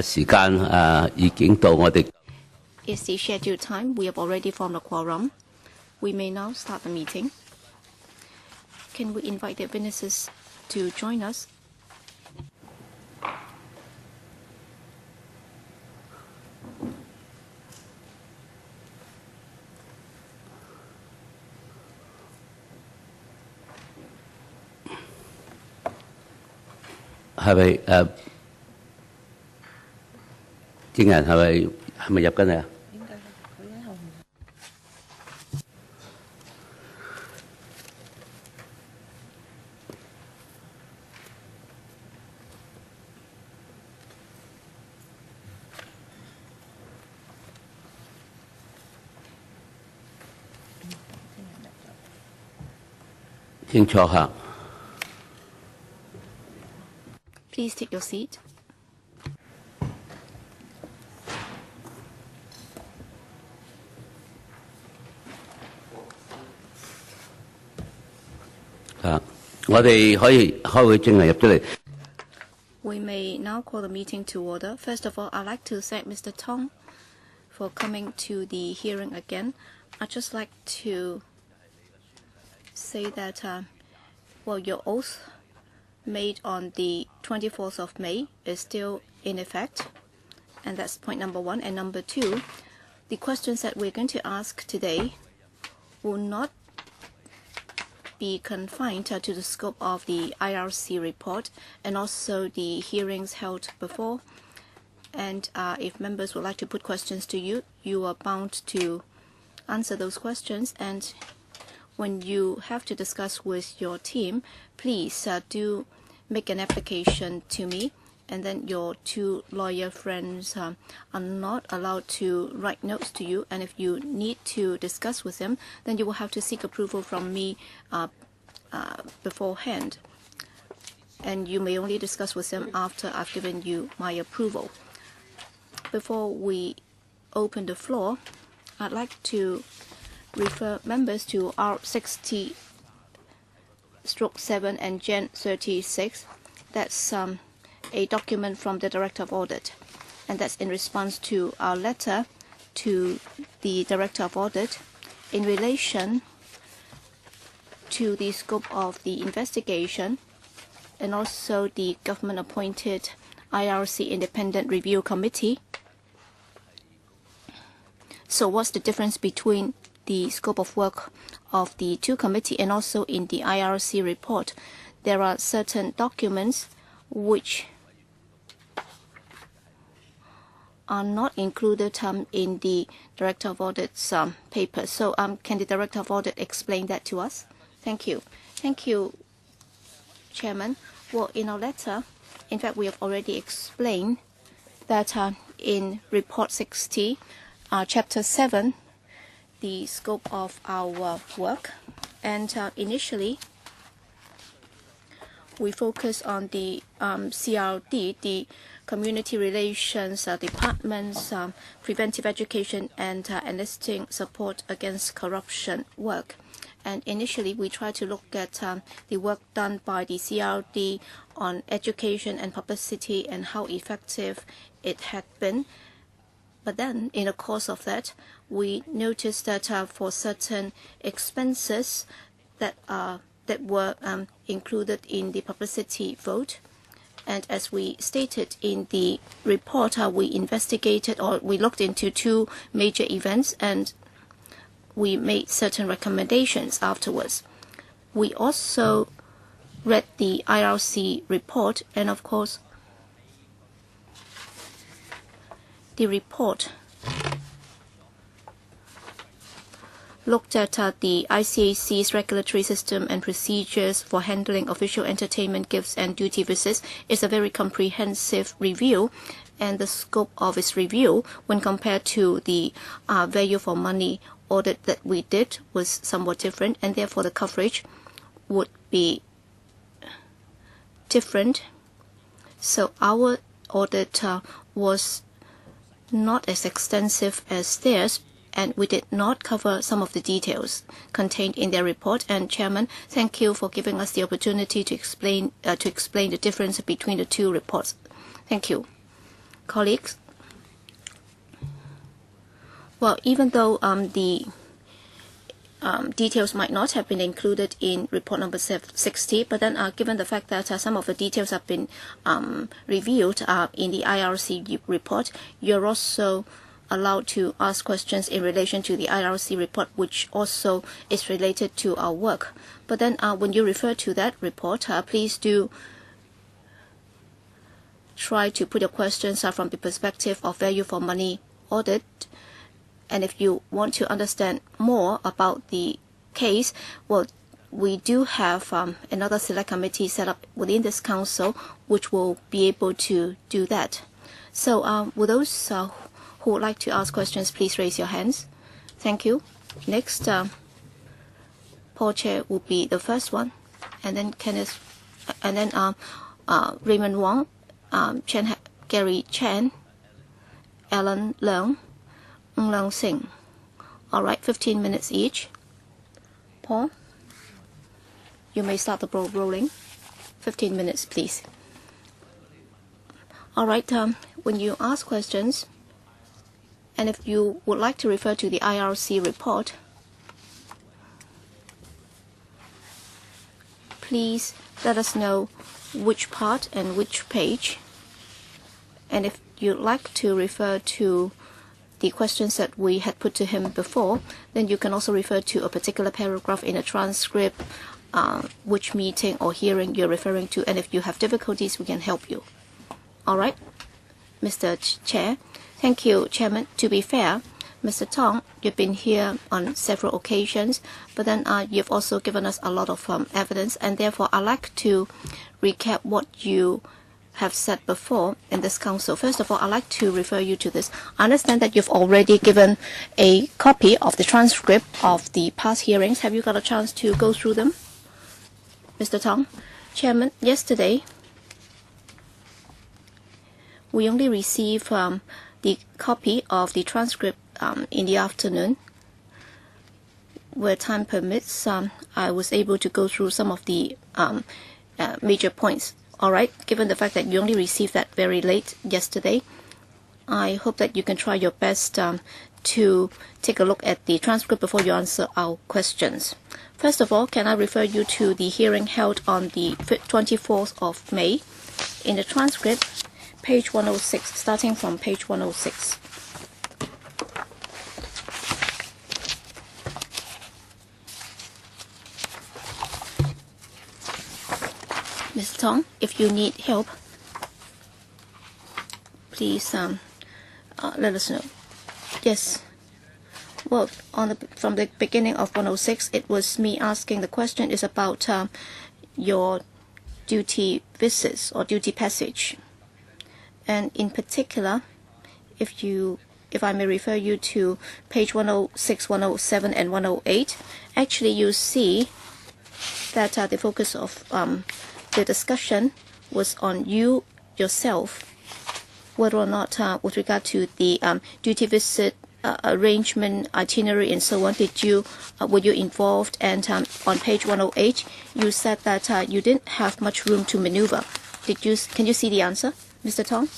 時間已經到，我哋 It's the scheduled time. We have already formed a quorum. We may now start the meeting. Can we invite the witnesses to join us?係咪證人係咪入緊嚟啊？請坐下。Please take your seat. 我哋可以開會證人入咗嚟。We may now call the meeting to order. First of all, I'd like to thank Mr. Tong for coming to the hearing again. I'd just like to say that, well, your oath made on the 24th of May is still in effect, and that's point number one. And number two, the questions that we're going to ask today will not be confined to the scope of the IRC report and also the hearings held before. And if members would like to put questions to you, you are bound to answer those questions. And when you have to discuss with your team, please do make an application to me, and then your two lawyer friends are not allowed to write notes to you, and if you need to discuss with them, then you will have to seek approval from me beforehand, and you may only discuss with them after I've given you my approval. Before we open the floor, I'd like to refer members to R60/7 and Gen 36. That's a document from the Director of Audit, and that's in response to our letter to the Director of Audit in relation to the scope of the investigation and also the government-appointed IRC Independent Review Committee. So what's the difference between the scope of work of the two committees and also in the IRC report? There are certain documents which are not included in the Director of Audit's paper. So can the Director of Audit explain that to us? Thank you. Thank you, Chairman. Well, in our letter, in fact, we have already explained that in Report 60, Chapter 7, the scope of our work, and initially we focus on the CRD, the Community Relations Department's Preventive Education and Enlisting Support Against Corruption work. And initially we try to look at the work done by the CRD on education and publicity and how effective it had been. But then, in the course of that, we noticed that for certain expenses that were included in the publicity vote, and as we stated in the report, we investigated or we looked into two major events, and we made certain recommendations afterwards. We also read the IRC report, and of course, the report looked at the ICAC's regulatory system and procedures for handling official entertainment gifts and duty visits. It's a very comprehensive review, and the scope of its review when compared to the value for money audit that we did was somewhat different, and therefore the coverage would be different. So our audit was not as extensive as theirs, and we did not cover some of the details contained in their report. And Chairman, thank you for giving us the opportunity to explain the difference between the two reports. Thank you. colleagues, well, even though the details might not have been included in report number 60, but then given the fact that some of the details have been revealed in the IRC report, you're also allowed to ask questions in relation to the IRC report, which also is related to our work. But then when you refer to that report, please do try to put your questions from the perspective of value for money audit. And if you want to understand more about the case, well, we do have another select committee set up within this council, which will be able to do that. So will those who would like to ask questions, please raise your hands. Thank you. Next, Paul Chair will be the first one, and then Kenneth, and then Raymond Wong, Gary Chan, Alan Leung, Ng Singh. All right, 15 minutes each. Paul, you may start the ball rolling. 15 minutes, please. All right, when you ask questions, and if you would like to refer to the IRC report, please let us know which part and which page. And if you'd like to refer to the questions that we had put to him before, then you can also refer to a particular paragraph in a transcript, which meeting or hearing you're referring to, and if you have difficulties, we can help you. All right, Mr. Chair. Thank you, Chairman. To be fair, Mr. Tong, you've been here on several occasions, but then you've also given us a lot of evidence, and therefore I'd like to recap what you have said before in this council. First of all, I'd like to refer you to this. I understand that you've already given a copy of the transcript of the past hearings. Have you got a chance to go through them, Mr. Tong? Chairman, yesterday we only received the copy of the transcript in the afternoon. Where time permits, I was able to go through some of the major points. All right, given the fact that you only received that very late yesterday, I hope that you can try your best to take a look at the transcript before you answer our questions. First of all, can I refer you to the hearing held on the 24th of May? In the transcript, page 106, starting from page 106. Ms. Tong, if you need help, please let us know. Yes. Well, from the beginning of 106, it was me asking the question is about your duty visits or duty passage. And in particular, if I may refer you to page 106, 107, and 108, actually you see that the focus of the discussion was on you yourself, whether or not with regard to the duty visit arrangement, itinerary, and so on, were you involved? And on page 108, you said that you didn't have much room to maneuver. Can you see the answer, Mr. Tong?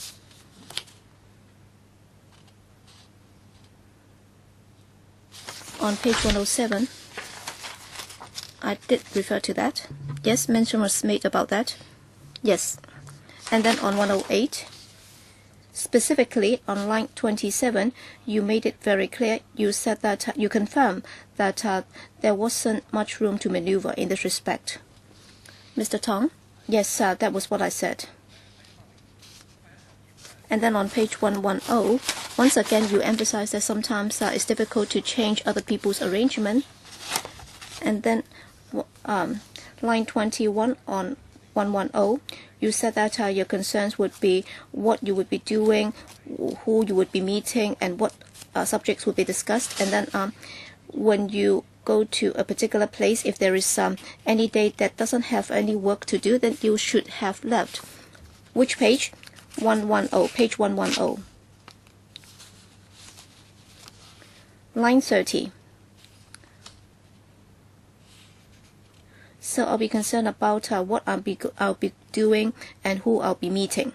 On page 107, I did refer to that. Yes, mention was made about that. Yes. And then on 108, specifically on line 27, you made it very clear. You said that you confirmed that there wasn't much room to maneuver in this respect. Mr. Tong? Yes, that was what I said. And then on page 110, once again, you emphasize that sometimes it's difficult to change other people's arrangement. And then line 21 on 110, you said that your concerns would be what you would be doing, who you would be meeting, and what subjects would be discussed. And then when you go to a particular place, if there is any date that doesn't have any work to do, then you should have left. Which page? 110, page 110. Line 30. So I'll be concerned about what I'll be doing and who I'll be meeting.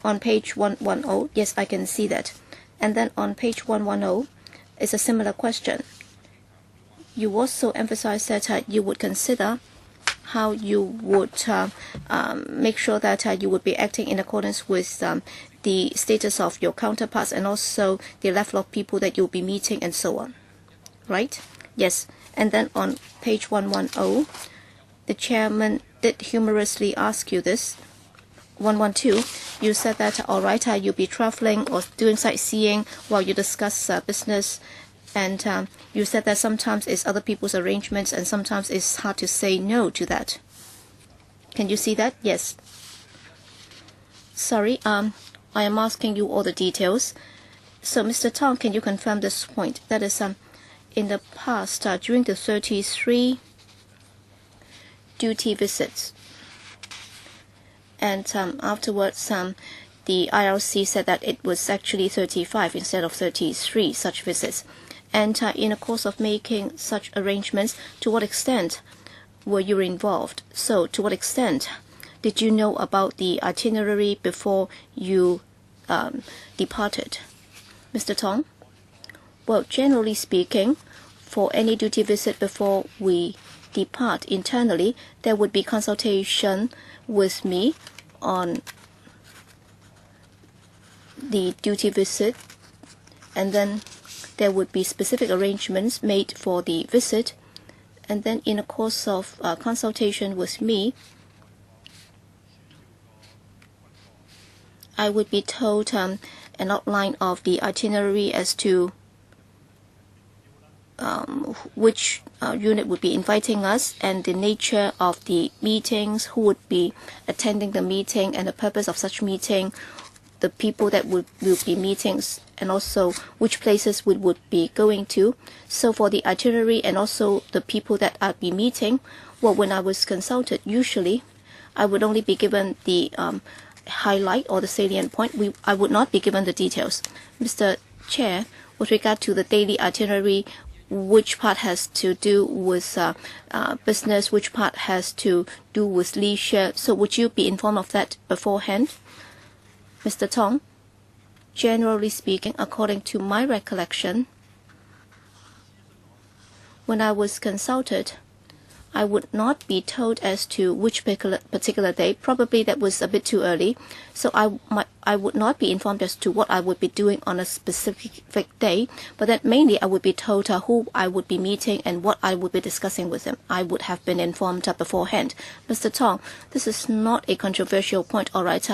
on page 110, yes, I can see that. And then on page 110 is a similar question. You also emphasize that you would consider how you would make sure that you would be acting in accordance with the status of your counterparts and also the level of people that you'll be meeting and so on. Right? Yes. And then on page 110, the chairman did humorously ask you this. 112, you said that, all right, you'll be traveling or doing sightseeing while you discuss business. And you said that sometimes it's other people's arrangements and sometimes it's hard to say no to that. Can you see that? Yes. Sorry, I am asking you all the details. So, Mr. Tong, can you confirm this point? That is, in the past, during the 33 duty visits, and afterwards, the IRC said that it was actually 35 instead of 33 such visits. And in the course of making such arrangements, to what extent were you involved? So, to what extent did you know about the itinerary before you departed? Mr. Tong? Well, generally speaking, for any duty visit before we depart internally, there would be consultation with me on the duty visit, and then there would be specific arrangements made for the visit, and then in the course of consultation with me, I would be told an outline of the itinerary as to which unit would be inviting us and the nature of the meetings, who would be attending the meeting and the purpose of such meeting, the people that will be meetings, and also which places we would be going to. So for the itinerary and also the people that I'll be meeting, well, when I was consulted, usually I would only be given the highlight or the salient point. I would not be given the details. Mr. Chair, with regard to the daily itinerary, which part has to do with business, which part has to do with leisure, so would you be informed of that beforehand? Mr. Tong, generally speaking, according to my recollection, when I was consulted, I would not be told as to which particular day. Probably that was a bit too early, so I would not be informed as to what I would be doing on a specific day, but that mainly I would be told who I would be meeting and what I would be discussing with them. I would have been informed beforehand. Mr. Tong, this is not a controversial point, all right.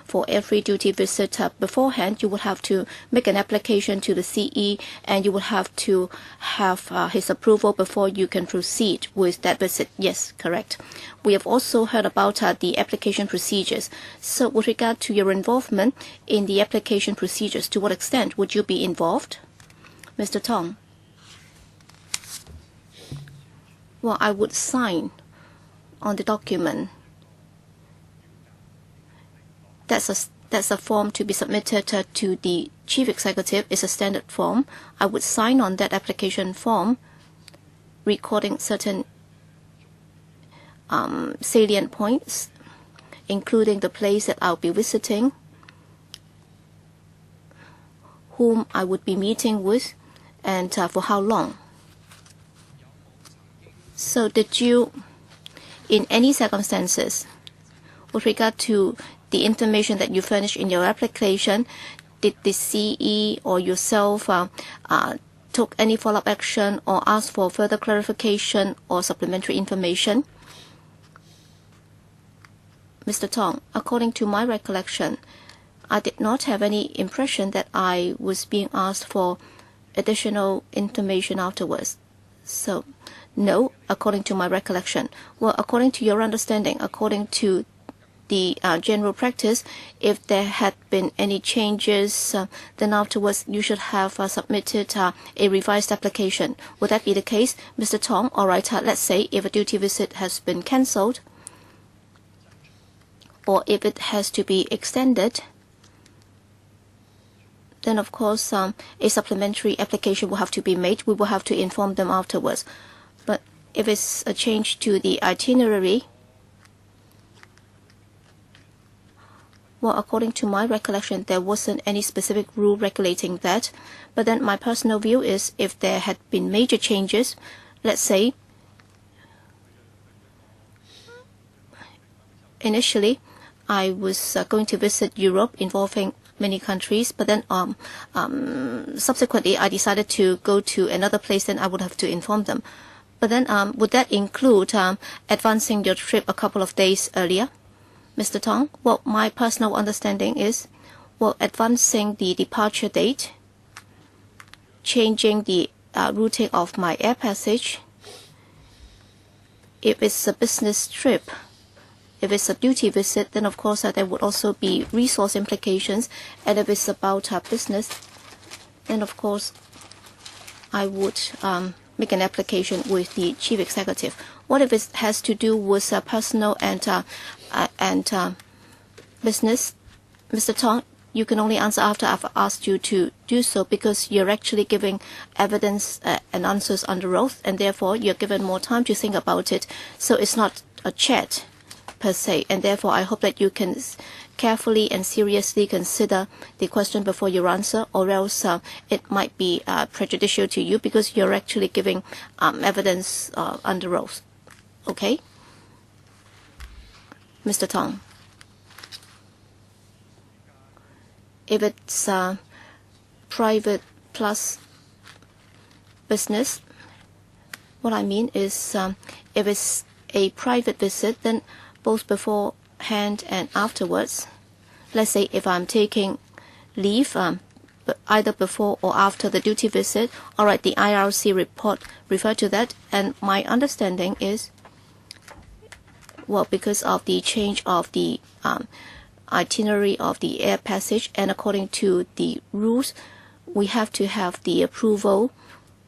For every duty visit beforehand, you would have to make an application to the CE, and you would have to have his approval before you can proceed with that visit. Yes, correct. We have also heard about the application procedures. So with regard to your involvement in the application procedures, to what extent would you be involved? Mr. Tong? Well, I would sign on the document. That's a form to be submitted to the Chief Executive. It's a standard form. I would sign on that application form, recording certain salient points, including the place that I'll be visiting, whom I would be meeting with, and for how long. So did you, in any circumstances, with regard to the information that you furnished in your application, did the CE or yourself took any follow-up action or ask for further clarification or supplementary information? Mr. Tong, according to my recollection, I did not have any impression that I was being asked for additional information afterwards. So, no, according to my recollection. Well, according to your understanding, according to the general practice, if there had been any changes, then afterwards you should have submitted a revised application. Would that be the case? Mr. Tong, all right, let's say if a duty visit has been cancelled, or if it has to be extended, then of course a supplementary application will have to be made. We will have to inform them afterwards. But if it's a change to the itinerary, Well, according to my recollection, there wasn't any specific rule regulating that. But then my personal view is if there had been major changes, let's say, initially, I was going to visit Europe involving many countries, but then subsequently I decided to go to another place, then I would have to inform them. But then would that include advancing your trip a couple of days earlier, Mr. Tong? Well, my personal understanding is, well, advancing the departure date, changing the routing of my air passage, if it's a business trip, if it's a duty visit, then of course there would also be resource implications. And if it's about business, then of course I would make an application with the chief executive. What if it has to do with personal and business? Mr. Tong, you can only answer after I've asked you to do so, because you're actually giving evidence and answers under oath, and therefore you're given more time to think about it. So it's not a chat per se, and therefore I hope that you can carefully and seriously consider the question before you answer, or else it might be prejudicial to you because you're actually giving evidence under oath. Okay? Mr. Tong. If it's private plus business, what I mean is if it's a private visit, then both beforehand and afterwards, let's say if I'm taking leave either before or after the duty visit, all right, the IRC report refer to that. And my understanding is, well, because of the change of the itinerary of the air passage, and according to the rules, we have to have the approval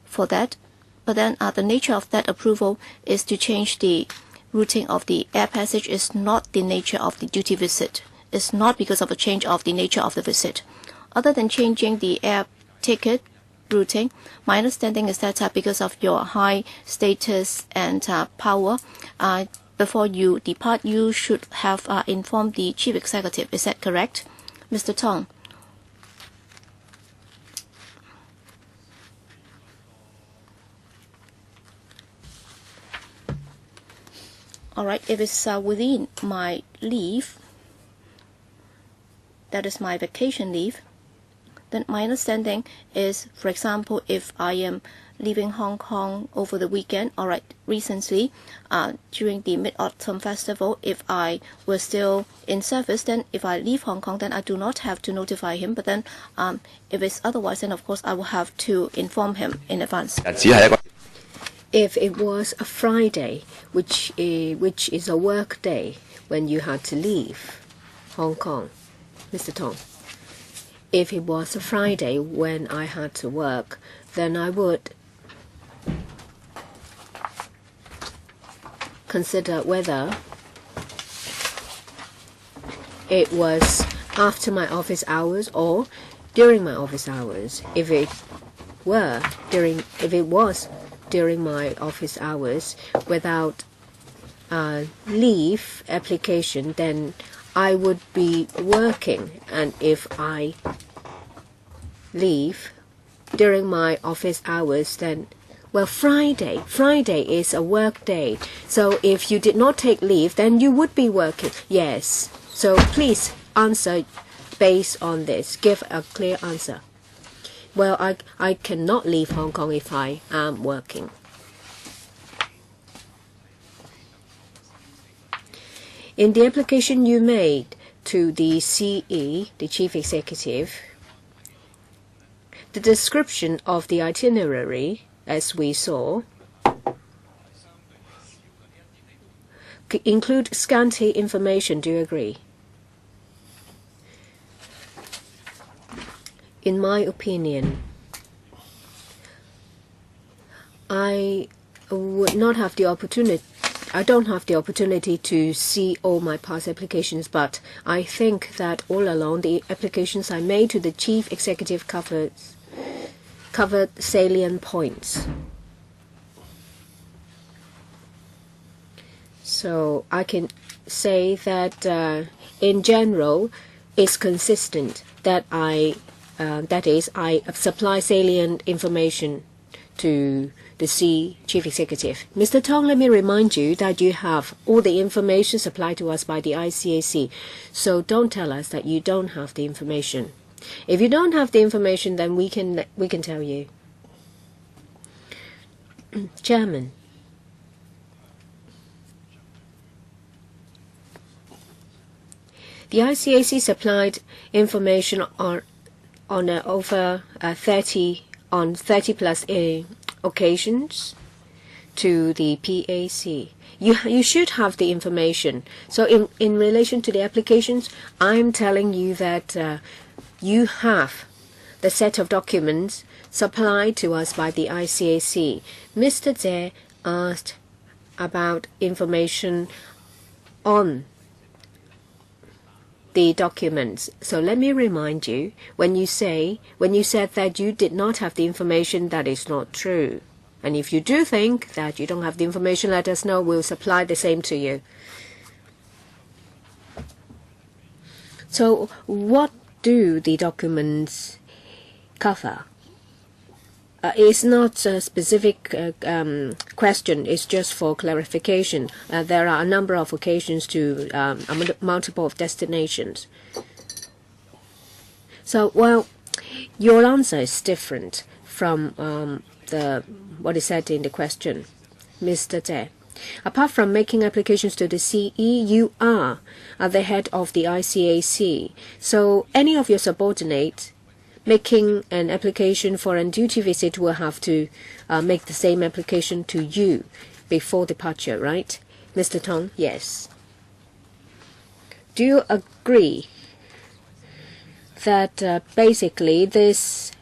for that. But then the nature of that approval is to change the routing of the air passage, is not the nature of the duty visit. It's not because of a change of the nature of the visit. Other than changing the air ticket routing, my understanding is that because of your high status and power, before you depart, you should have informed the chief executive. Is that correct, Mr. Tong? All right, if it's within my leave, that is my vacation leave, then my understanding is, for example, if I am leaving Hong Kong over the weekend, all right, recently, during the Mid-Autumn Festival, if I were still in service, then if I leave Hong Kong, then I do not have to notify him. But then if it's otherwise, then of course I will have to inform him in advance. If it was a Friday, which is a work day, when you had to leave Hong Kong, Mr. Tong, if it was a Friday when I had to work, then I would consider whether it was after my office hours or during my office hours. If it was during my office hours without leave application, then I would be working. And if I leave during my office hours, then, well, Friday is a work day. So if you did not take leave, then you would be working. Yes. So please answer based on this. Give a clear answer. Well, I cannot leave Hong Kong if I am working. In the application you made to the CE, the Chief Executive, the description of the itinerary, as we saw, include scanty information. Do you agree? In my opinion, I would not have the opportunity. I don't have the opportunity to see all my past applications, but I think that all along the applications I made to the Chief Executive covered salient points. So I can say that in general, is consistent. That is, I supply salient information to the Chief Executive. Mr. Tong, let me remind you that you have all the information supplied to us by the ICAC. So don't tell us that you don't have the information. If you don't have the information, then we can tell you. Chairman. The ICAC supplied information on 30 plus occasions to the PAC. You should have the information. So in relation to the applications, I'm telling you that you have the set of documents supplied to us by the ICAC. Mr. Zhe asked about information on the documents. So let me remind you, when you said that you did not have the information, that is not true. And if you do think that you don't have the information, let us know. We'll supply the same to you. So what do the documents cover? It's not a specific question. It's just for clarification. There are a number of occasions to multiple destinations. So, well, your answer is different from what is said in the question, Mr. Zhe. Apart from making applications to the CE, you are the head of the ICAC. So any of your subordinates making an application for a duty visit will have to make the same application to you before departure, right? Mr. Tong, yes. Do you agree that basically this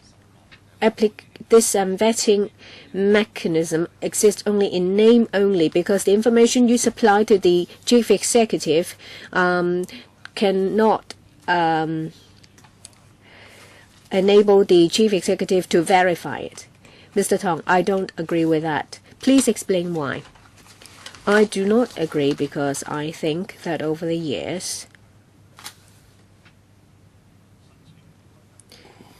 vetting mechanism exists only in name only, because the information you supply to the Chief Executive cannot enable the Chief Executive to verify it? Mr. Tong, I don't agree with that. Please explain why. I do not agree because I think that over the years,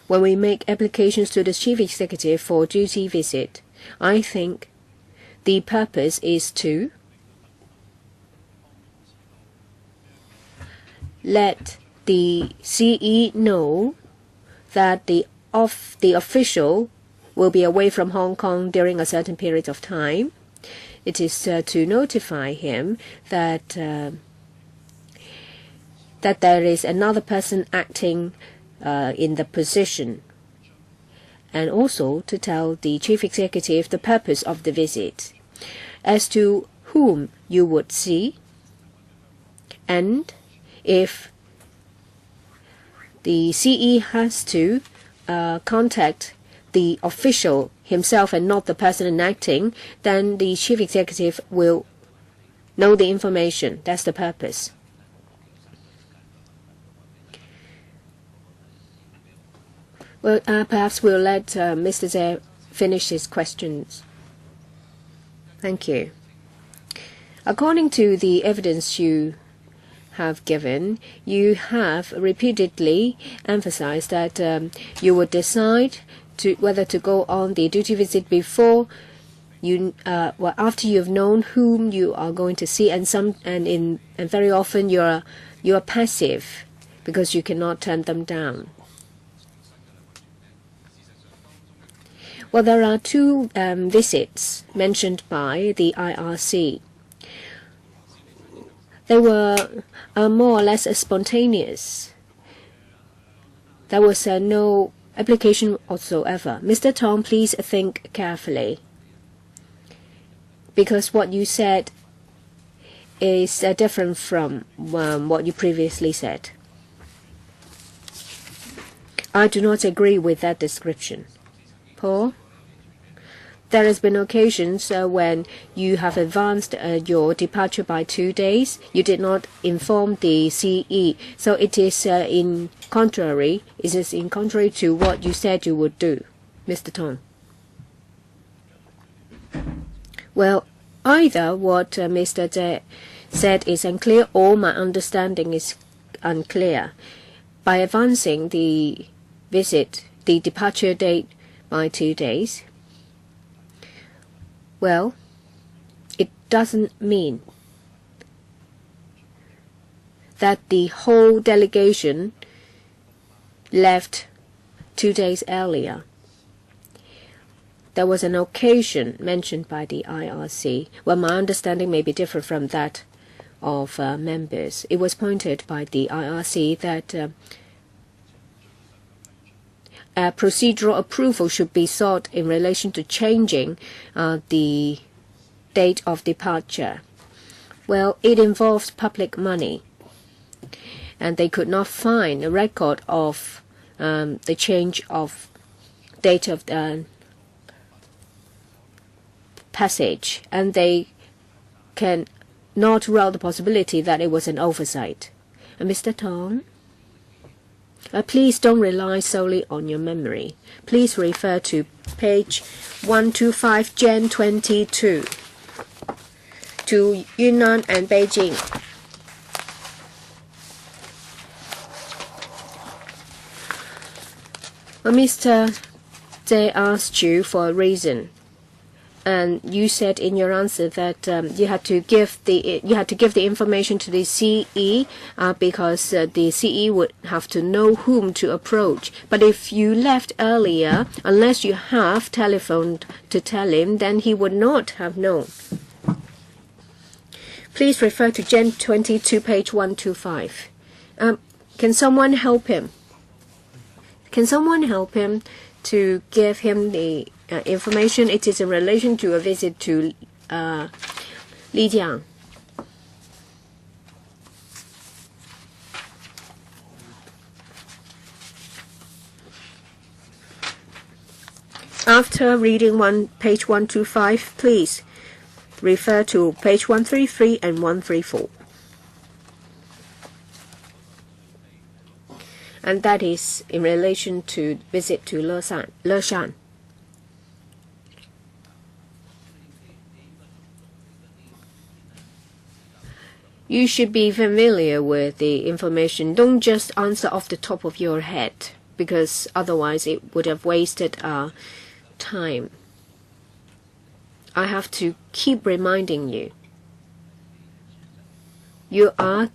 when we make applications to the Chief Executive for duty visit, I think the purpose is to let the CE know that the official will be away from Hong Kong during a certain period of time. It is to notify him that there is another person acting in the position, and also to tell the Chief Executive the purpose of the visit, as to whom you would see, and if the CE has to contact the official himself and not the person acting, then the Chief Executive will know the information. That's the purpose. Well, perhaps we'll let Mr. Zhe finish his questions. Thank you. According to the evidence you have given, you have repeatedly emphasized that you would decide whether to go on the duty visit before you, after you've known whom you are going to see, and very often you are passive because you cannot turn them down. Well, there are two visits mentioned by the IRC. They were more or less spontaneous. There was no application whatsoever. Mr. Tong, please think carefully, because what you said is different from what you previously said. I do not agree with that description. Paul? There has been occasions when you have advanced your departure by 2 days. You did not inform the CE, so it is in contrary to what you said you would do, Mr. Tong. Well, either what Mr. Zhe said is unclear, or my understanding is unclear. by advancing the departure date by 2 days, well, it doesn't mean that the whole delegation left 2 days earlier. There was an occasion mentioned by the IRC. Well, my understanding may be different from that of members. It was pointed by the IRC that procedural approval should be sought in relation to changing the date of departure. Well, it involves public money, and they could not find a record of the change of date of passage, and they can not rule out the possibility that it was an oversight. Mr. Tong, please don't rely solely on your memory. Please refer to page 125, Jan 22, to Yunnan and Beijing. Mr. Zhe asked you for a reason, and you said in your answer that you had to give the information to the CE because the CE would have to know whom to approach. But if you left earlier, unless you have telephoned to tell him, then he would not have known. Please refer to Jan 22, page 125. Can someone help him? Can someone help him to give him the information? It is in relation to a visit to Lijiang. After reading page 125, please refer to page 133 and 134. And that is in relation to visit to Leshan. You should be familiar with the information. Don't just answer off the top of your head, because otherwise it would have wasted our time. I have to keep reminding you. You are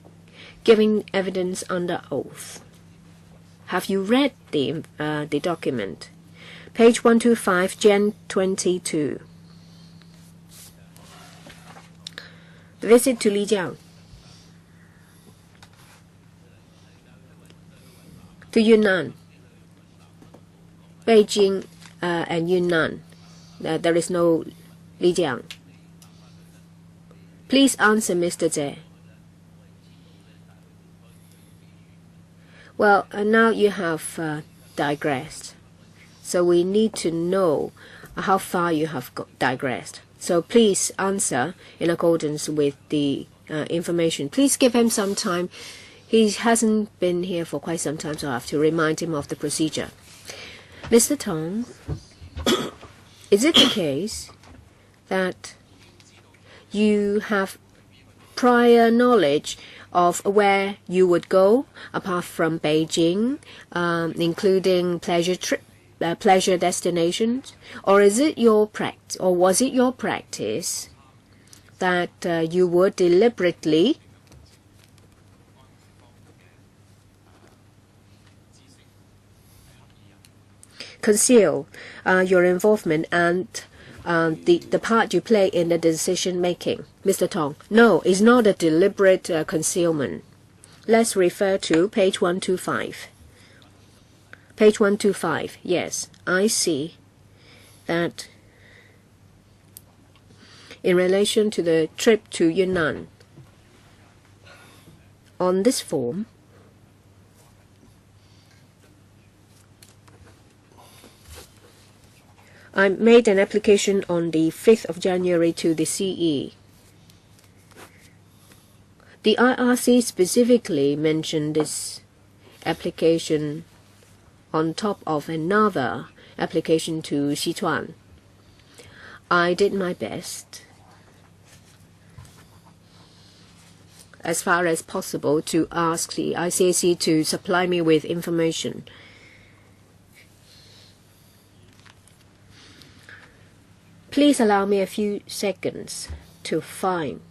giving evidence under oath. Have you read the document? Page 125, Jan 22. The visit to Lijiang. To Yunnan. Beijing and Yunnan. There is no Lijiang. Please answer, Mr. Zhe. Well, now you have digressed. So we need to know how far you have digressed. So please answer in accordance with the information. Please give him some time. He hasn't been here for quite some time, so I have to remind him of the procedure. Mr. Tong, is it the case that you have prior knowledge of where you would go apart from Beijing, including pleasure destinations, or is it your practice, or was it your practice that you would deliberately conceal your involvement and the part you play in the decision making? Mr. Tong, no, it's not a deliberate concealment. Let's refer to page 125. Page 125, yes, I see that in relation to the trip to Yunnan, on this form, I made an application on the 5th of January to the CE. The IRC specifically mentioned this application on top of another application to Sichuan. I did my best as far as possible to ask the ICAC to supply me with information. Please allow me a few seconds to find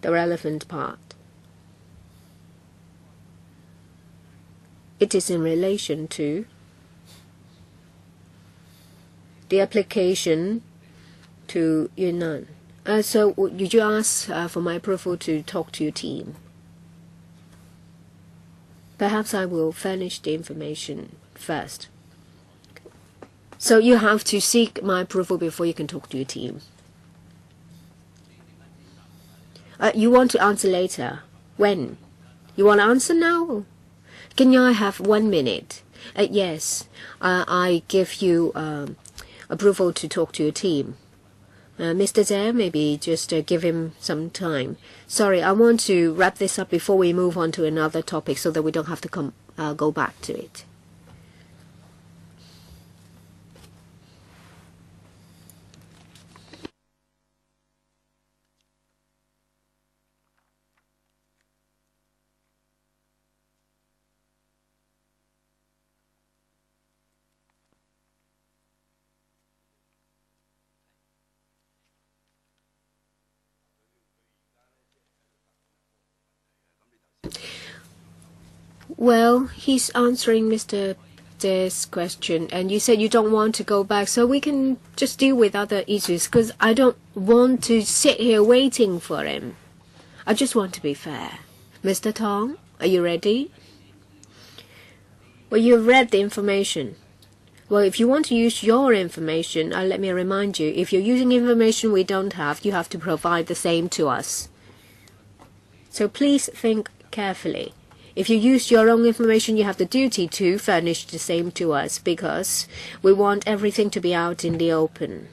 the relevant part. It is in relation to the application to Yunnan. So did you ask for my approval to talk to your team? Perhaps I will furnish the information first. So you have to seek my approval before you can talk to your team. You want to answer later? When? You want to answer now? Can I have 1 minute? Yes, I give you approval to talk to your team. Mr. Zhang, maybe just give him some time. Sorry, I want to wrap this up before we move on to another topic so that we don't have to go back to it. Well, he's answering Mr. Zhe's question, and you said you don't want to go back, so we can just deal with other issues, because I don't want to sit here waiting for him. I just want to be fair. Mr. Tong, are you ready? Well, you've read the information. Well, if you want to use your information, let me remind you, if you're using information we don't have, you have to provide the same to us. So please think carefully. If you use your own information, you have the duty to furnish the same to us, because we want everything to be out in the open.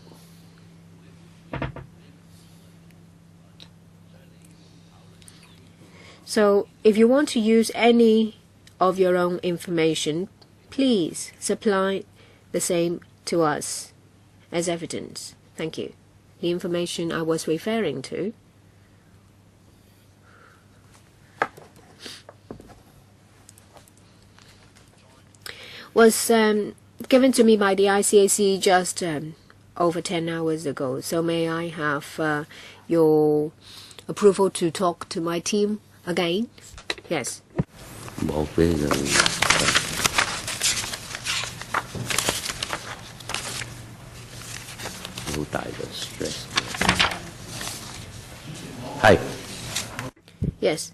So if you want to use any of your own information, please supply the same to us as evidence. Thank you. The information I was referring to was given to me by the ICAC just over 10 hours ago. So may I have your approval to talk to my team again? Yes. Yes.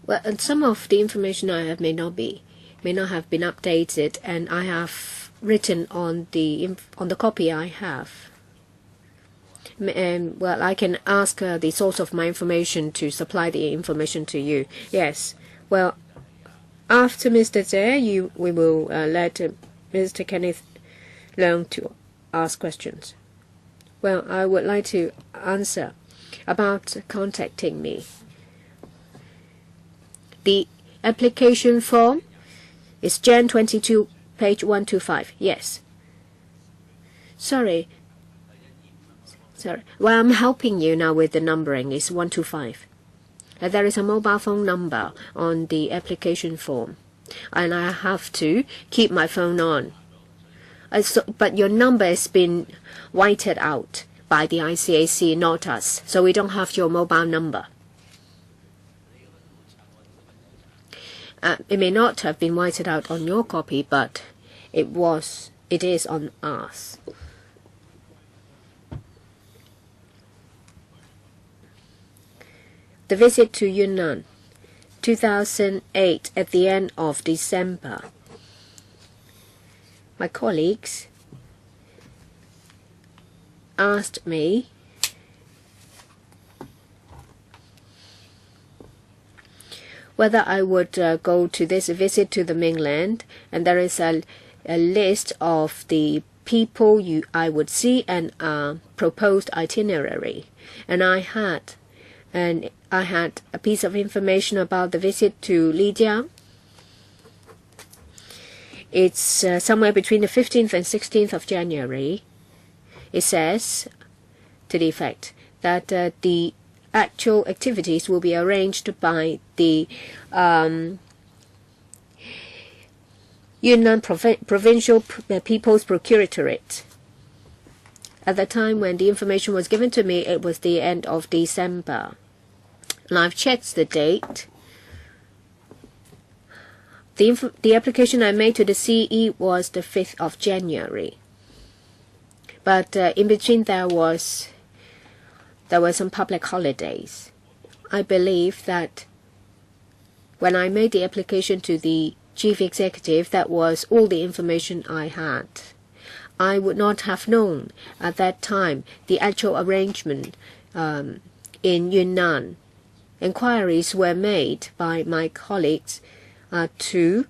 Well, and some of the information I have may not have been updated, and I have written on the copy I have. And well, I can ask the source of my information to supply the information to you. Yes. Well, after Mr. Zhe, we will let Mr. Kenneth Leung to ask questions. Well, I would like to answer about contacting me. The application form is Jan 22, page 125. Yes. Sorry. Well, I'm helping you now with the numbering. It's 125. There is a mobile phone number on the application form, and I have to keep my phone on. But your number has been whited out by the ICAC, not us, so we don't have your mobile number. It may not have been whited out on your copy, but it is on ours. The visit to Yunnan, 2008, at the end of December. My colleagues asked me whether I would go to this visit to the mainland, and there is a list of the people I would see and a proposed itinerary. And I had a piece of information about the visit to Lijiang. It's somewhere between the 15th and 16th of January. It says, to the effect that the actual activities will be arranged by the Yunnan Provincial People's Procuratorate. At the time when the information was given to me, it was the end of December. And I've checked the date. The application I made to the CE was the 5th of January. But in between there were some public holidays. I believe that when I made the application to the Chief Executive, that was all the information I had. I would not have known at that time the actual arrangement in Yunnan. Inquiries were made by my colleagues in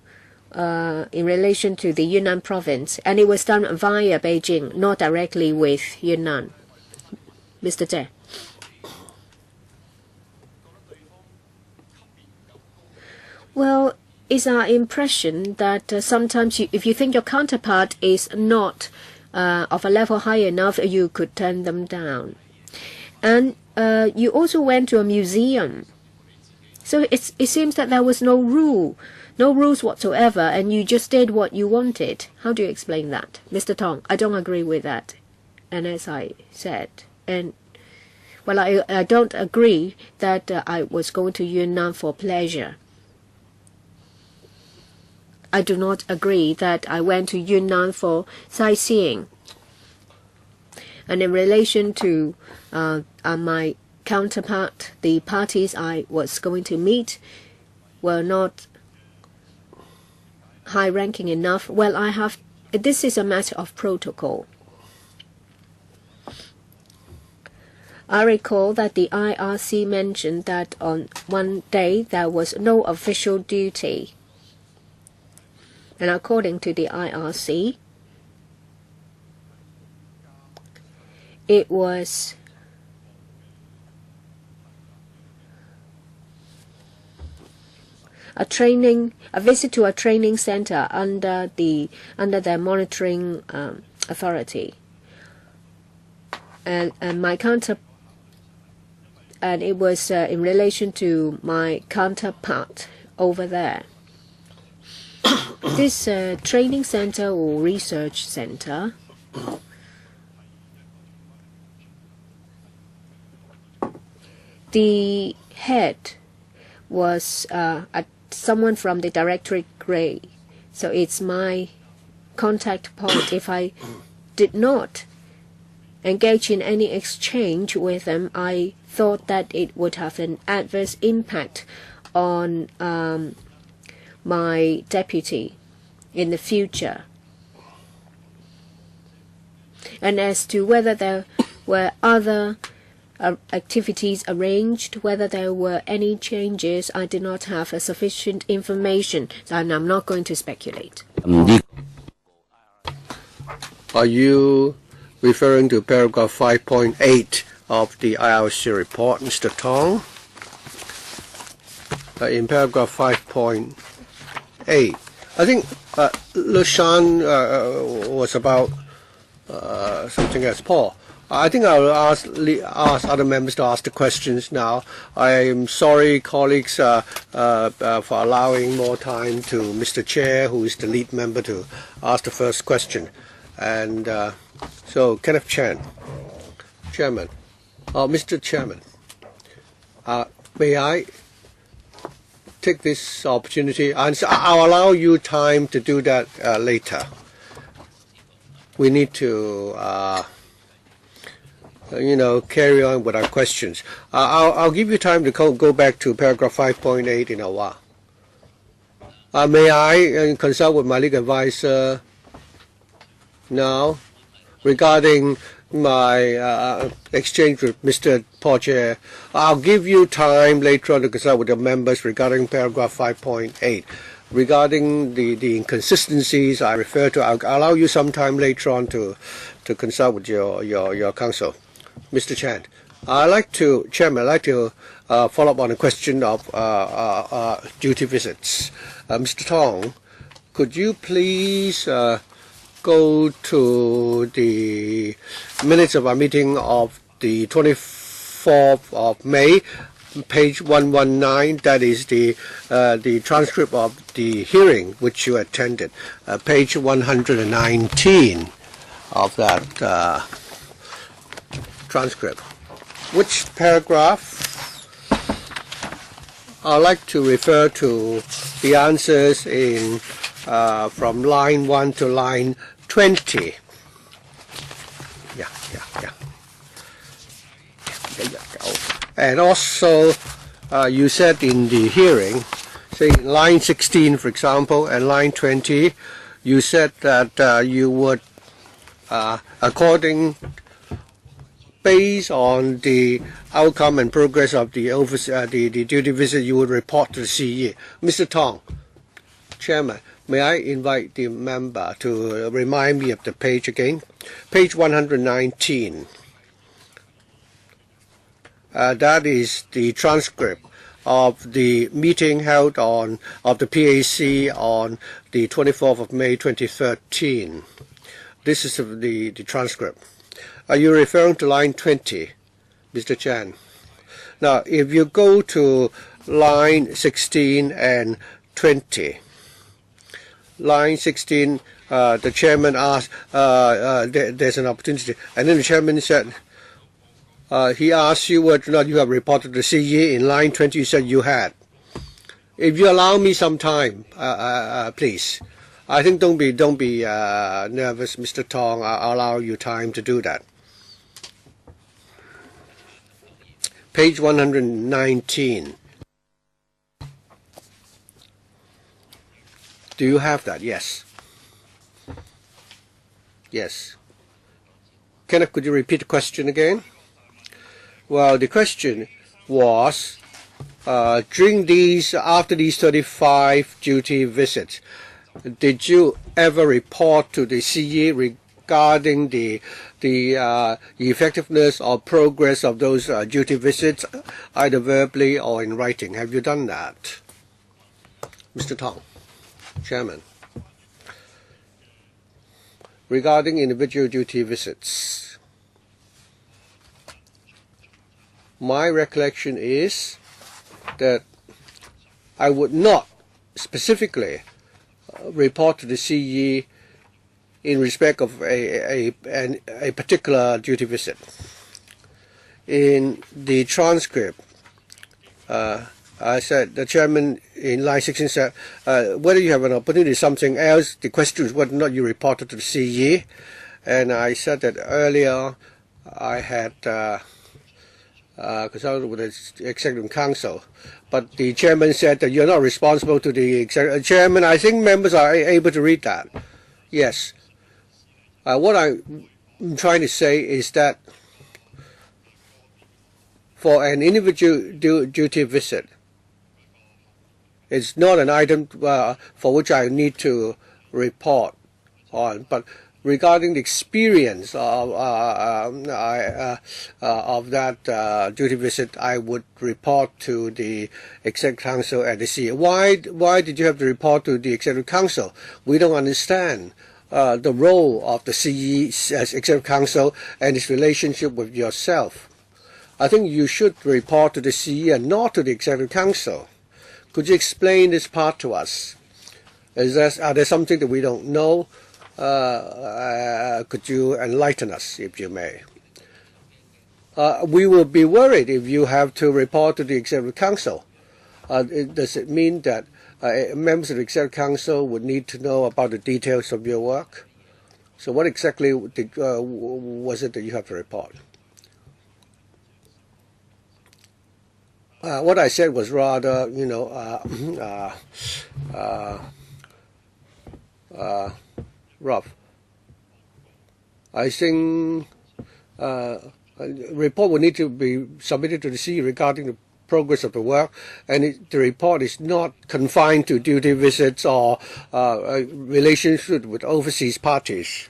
relation to the Yunnan province, and it was done via Beijing, not directly with Yunnan. Mr. Zhe. Well, it's our impression that sometimes if you think your counterpart is not of a level high enough, you could turn them down. And you also went to a museum. So it seems that there was no rules whatsoever, and you just did what you wanted. How do you explain that? Mr. Tong, I don't agree with that. And as I said, well, I don't agree that I was going to Yunnan for pleasure. I do not agree that I went to Yunnan for sightseeing. And in relation to my counterpart, the parties I was going to meet were not high-ranking enough. Well, this is a matter of protocol. I recall that the IRC mentioned that on one day there was no official duty. And according to the IRC, it was a visit to a training center under their monitoring authority. And my and it was in relation to my counterpart over there. This training center or research center the head was someone from the directorate grade. So it's my contact point. If I did not engage in any exchange with them, I thought that it would have an adverse impact on my deputy in the future. And as to whether there were other activities arranged, whether there were any changes, I did not have sufficient information, and I'm not going to speculate. Are you referring to paragraph 5.8 of the IRC report, Mr. Tong? In paragraph 5.8, I think Le Shan was about something else. Paul, I think I will ask other members to ask the questions now. I am sorry, colleagues, for allowing more time to Mr. Chair, who is the lead member, to ask the first question. And so, Kenneth Chan, Chairman. Mr. Chairman, may I take this opportunity? And I'll allow you time to do that later. We need to carry on with our questions. I'll give you time to go back to paragraph 5.8 in a while. May I consult with my legal advisor now regarding my exchange with Mr. Poche? I'll give you time later on to consult with the members regarding paragraph 5.8. Regarding the inconsistencies I refer to, I'll allow you some time later on to consult with your counsel. Mr. Chan, Chairman, I'd like to follow up on the question of duty visits. Mr. Tong, could you please go to the minutes of our meeting of the 24th of May, page 119, that is the transcript of the hearing which you attended, page 119 of that transcript. Which paragraph? I'd like to refer to the answers in from line 1 to line 20. Yeah. And also, you said in the hearing, say line 16, for example, and line 20, you said that you would, based on the outcome and progress of the duty visit, you would report to the CE. Mr. Tong, Chairman, may I invite the member to remind me of the page again? Page 119. That is the transcript of the meeting held of the PAC on the 24th of May 2013. This is the transcript. Are you referring to line 20, Mr. Chan? Now, if you go to line 16 and 20, line 16, the chairman asked, there's an opportunity, and then the chairman said, he asked you whether or not you have reported to CE. In line 20, you said you had. If you allow me some time, please. I think don't be nervous, Mr. Tong. I'll allow you time to do that. Page 119. Do you have that? Yes. Yes. Kenneth, could you repeat the question again? Well, the question was, after these 35 duty visits, did you ever report to the CE regarding the effectiveness or progress of those duty visits, either verbally or in writing? Have you done that? Mr. Tong, Chairman. Regarding individual duty visits, my recollection is that I would not specifically report to the CE in respect of a particular duty visit. In the transcript, I said, the chairman in line 16 said, whether you have an opportunity, something else, the question is whether or not you reported to the CE. And I said that earlier I had consulted with the Executive Council, but the chairman said that you're not responsible to the Executive Chairman. I think members are able to read that. Yes. What I'm trying to say is that for an individual duty visit, it's not an item for which I need to report on, but regarding the experience of that duty visit, I would report to the Executive Council and the CE. Why did you have to report to the Executive Council? We don't understand the role of the CE as Executive Council and its relationship with yourself. I think you should report to the CE and not to the Executive Council. Could you explain this part to us? Are there something that we don't know? Could you enlighten us, if you may? We will be worried if you have to report to the Executive Council. Does it mean that members of the Executive Council would need to know about the details of your work? So what exactly was it that you have to report? What I said was rather, rough. I think a report will need to be submitted to the CE regarding the progress of the work, and the report is not confined to duty visits or relationship with overseas parties.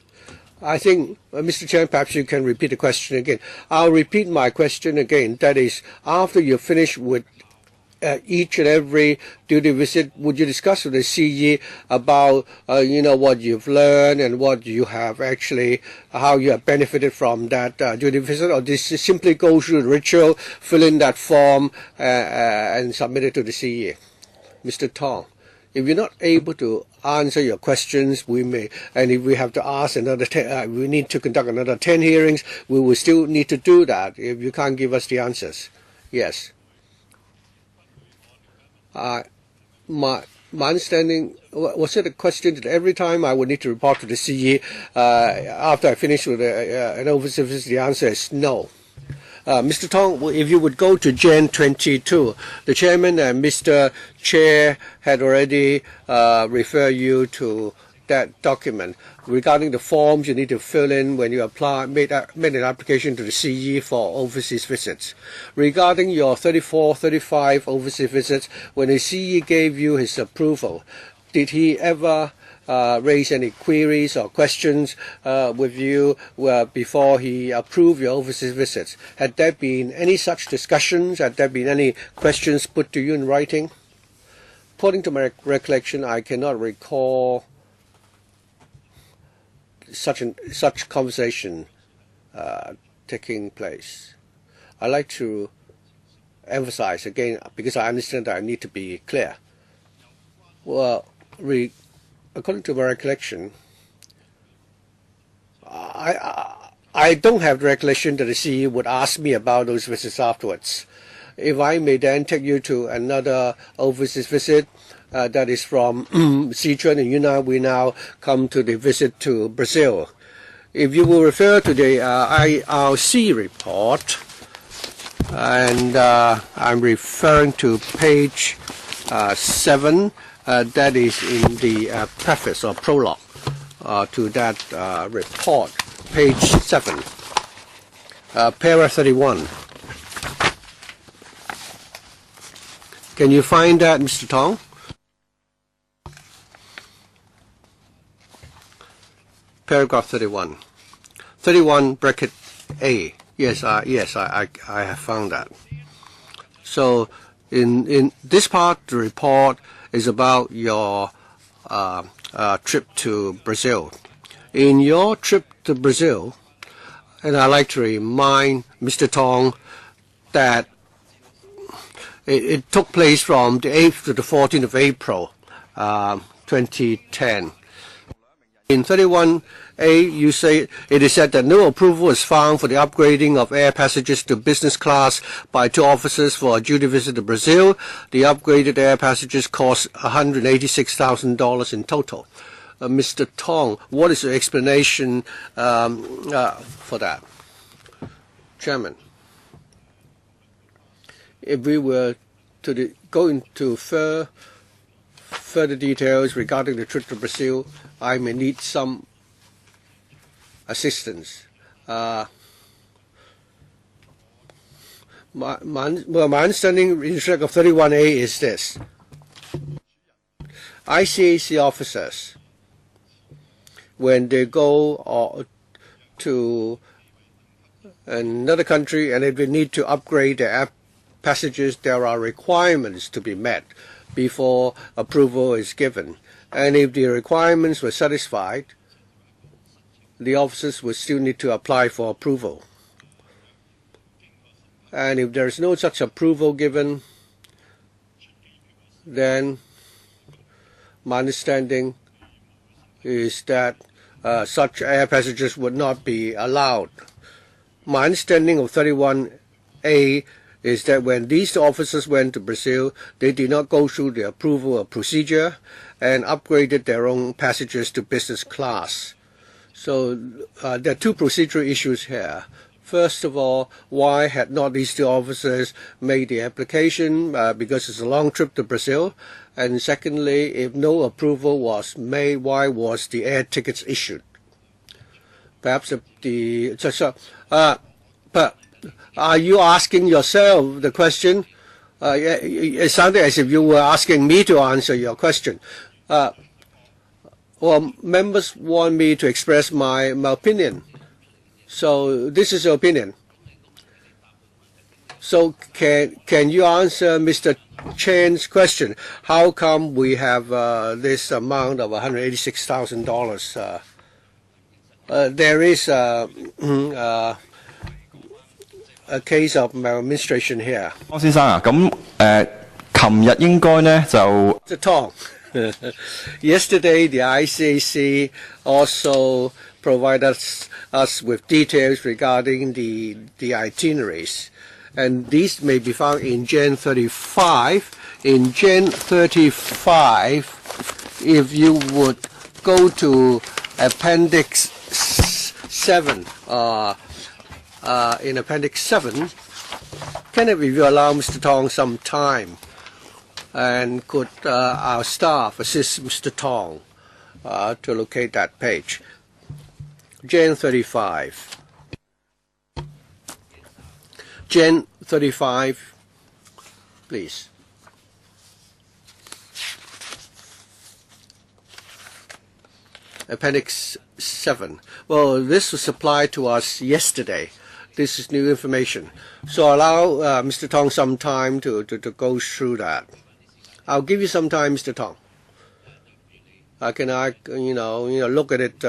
I think, Mr. Chairman, perhaps you can repeat the question again. I'll repeat my question again. That is, after you finish with each and every duty visit, would you discuss with the CE about what you've learned and what you have actually, how you have benefited from that duty visit, or this simply go through the ritual, fill in that form, and submit it to the CE? Mr. Tong, if you're not able to answer your questions, we may, and if we have to ask another 10, we need to conduct another 10 hearings, we will still need to do that if you can't give us the answers. Yes. My understanding, was it a question that every time I would need to report to the CE after I finish with an overseas visit, the answer is no. Mr. Tong, if you would go to Jan 22, the chairman and Mr. Chair had already referred you to that document regarding the forms you need to fill in when you apply, made an application to the CE for overseas visits. Regarding your 34, 35 overseas visits, when the CE gave you his approval, did he ever raise any queries or questions with you before he approved your overseas visits? Had there been any such discussions? Had there been any questions put to you in writing? According to my recollection, I cannot recall such conversation taking place. I like to emphasize again, because I understand that I need to be clear. Well, according to my recollection, I don't have the recollection that the CE would ask me about those visits afterwards. If I may then take you to another overseas visit, that is from Sichuan and Yunnan, we now come to the visit to Brazil. If you will refer to the IRC report, and I'm referring to page 7, that is in the preface or prologue to that report, page 7, para 31. Can you find that, Mr. Tong? Paragraph 31. 31 bracket A. Yes, I have found that. So in this part, the report is about your trip to Brazil. In your trip to Brazil, and I'd like to remind Mr. Tong that it took place from the 8th to the 14th of April, 2010. In 31A, you say it is said that no approval is found for the upgrading of air passengers to business class by 2 officers for a duty visit to Brazil. The upgraded air passengers cost $186,000 in total. Mr. Tong, what is your explanation for that? Chairman, if we were to go into further details regarding the trip to Brazil, I may need some assistance. My understanding in respect of 31A is this. ICAC officers, when they go to another country and if they need to upgrade their passengers, there are requirements to be met before approval is given. And if the requirements were satisfied, the officers would still need to apply for approval. And if there is no such approval given, then my understanding is that such air passengers would not be allowed. My understanding of 31A is that when these officers went to Brazil, they did not go through the approval procedure and upgraded their own passengers to business class. So there are 2 procedural issues here. First of all, why had not these 2 officers made the application because it's a long trip to Brazil? And secondly, if no approval was made, why was the air tickets issued? Perhaps but are you asking yourself the question? It sounded as if you were asking me to answer your question. Well, members want me to express my opinion. So this is your opinion. So can you answer Mr. Chan's question, how come we have this amount of $186,000? There is a case of maladministration here. 江先生啊，咁琴日應該呢就 The TONG. Yesterday, the ICAC also provided us with details regarding the itineraries. And these may be found in Gen 35. In Gen 35, if you would go to Appendix 7, in Appendix 7, can it review allow Mr. Tong some time? And could our staff assist Mr. Tong to locate that page? Gen 35. Gen 35, please. Appendix 7. Well, this was supplied to us yesterday. This is new information. So allow Mr. Tong some time to go through that. I'll give you some time, Mr. Tong. Can I, look at it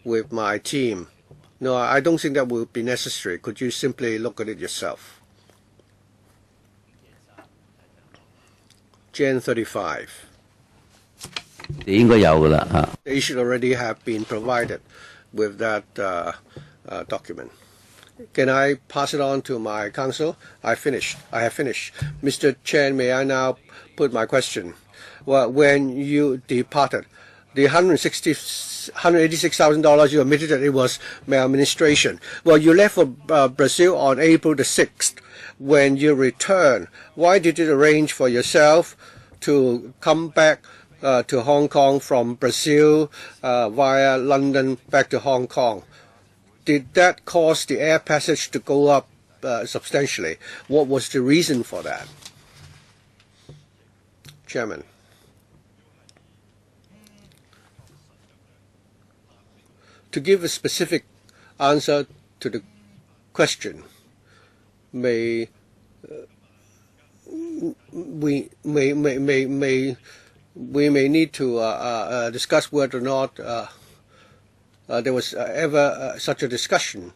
with my team? No, I don't think that will be necessary. Could you simply look at it yourself? Gen 35. 你應該有㗎啦嚇。 They should already have been provided with that document. Can I pass it on to my counsel? I have finished. Mr. Chen, may I now put my question? Well, when you departed, the $186,000 you admitted that it was maladministration. Well, you left for Brazil on April the 6th. When you returned, why did you arrange for yourself to come back to Hong Kong from Brazil via London back to Hong Kong? Did that cause the air passage to go up substantially? What was the reason for that? Chairman. To give a specific answer to the question, we may need to discuss whether or not there was ever such a discussion.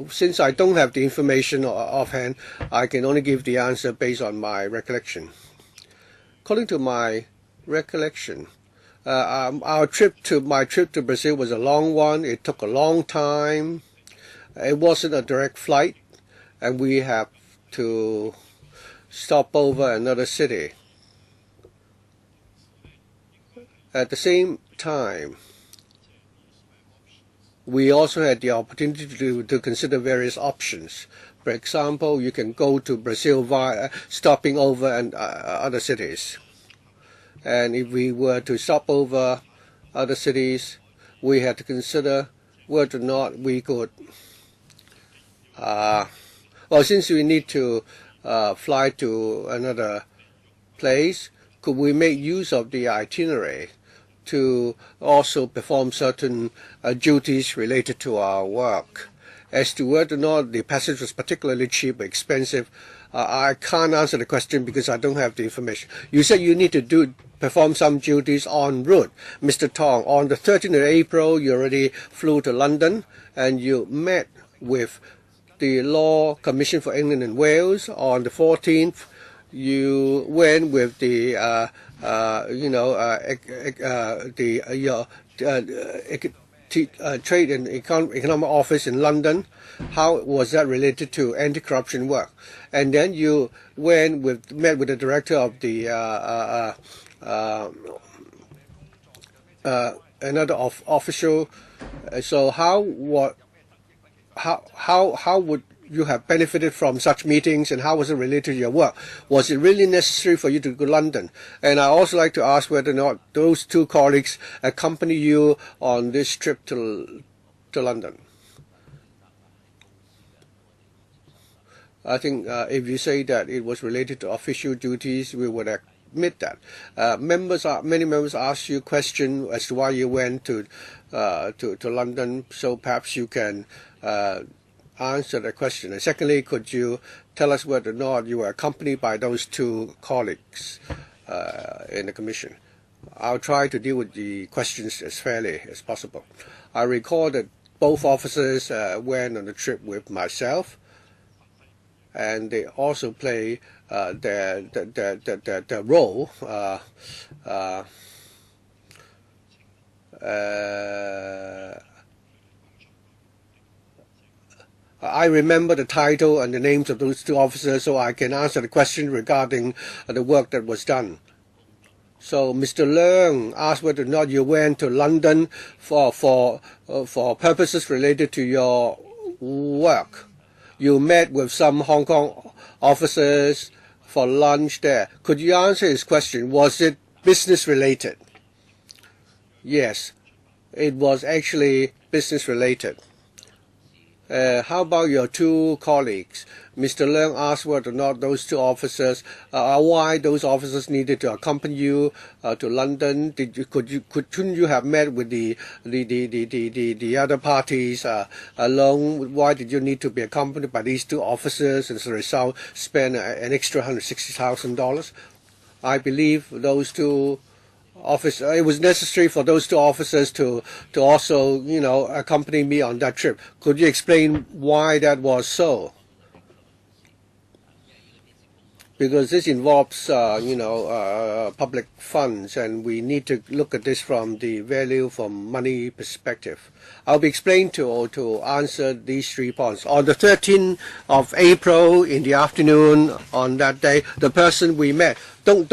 Since I don't have the information offhand, I can only give the answer based on my recollection. According to my recollection, my trip to Brazil was a long one. It took a long time. It wasn't a direct flight, and we have to stop over another city. At the same time, we also had the opportunity to consider various options. For example, you can go to Brazil via stopping over and other cities. And if we were to stop over other cities, we had to consider whether or not we could, since we need to fly to another place, could we make use of the itinerary to also perform certain duties related to our work? As to whether or not the passage was particularly cheap or expensive, I can't answer the question because I don't have the information. You said you need to perform some duties en route. Mr. Tong, on the 13th of April, you already flew to London and you met with the Law Commission for England and Wales. On the 14th, you went with the Trade and Economic Office in London. How was that related to anti-corruption work? And then you met with the director of the another official. So how would you have benefited from such meetings, and how was it related to your work? Was it really necessary for you to go to London? And I also like to ask whether or not those two colleagues accompany you on this trip to London. I think if you say that it was related to official duties, we would admit that. Many members asked you questions as to why you went to London, so perhaps you can answer the question? And secondly, could you tell us whether or not you were accompanied by those two colleagues in the Commission? I'll try to deal with the questions as fairly as possible. I recall that both officers went on the trip with myself, and they also play their role. I remember the title and the names of those two officers, so I can answer the question regarding the work that was done. So Mr. Leung asked whether or not you went to London for purposes related to your work. You met with some Hong Kong officers for lunch there. Could you answer his question? Was it business related? Yes, it was actually business related. How about your two colleagues? Mr. Leung asked whether or not those two officers, why those officers needed to accompany you to London. Couldn't you have met with the other parties alone? Why did you need to be accompanied by these two officers, and as a result spend an extra $160,000? I believe those two officers, it was necessary for those two officers to also, accompany me on that trip. Could you explain why that was so? Because this involves, public funds, and we need to look at this from the value for money perspective. I'll be explained to answer these 3 points. On the 13th of April in the afternoon, on that day, the person we met. Don't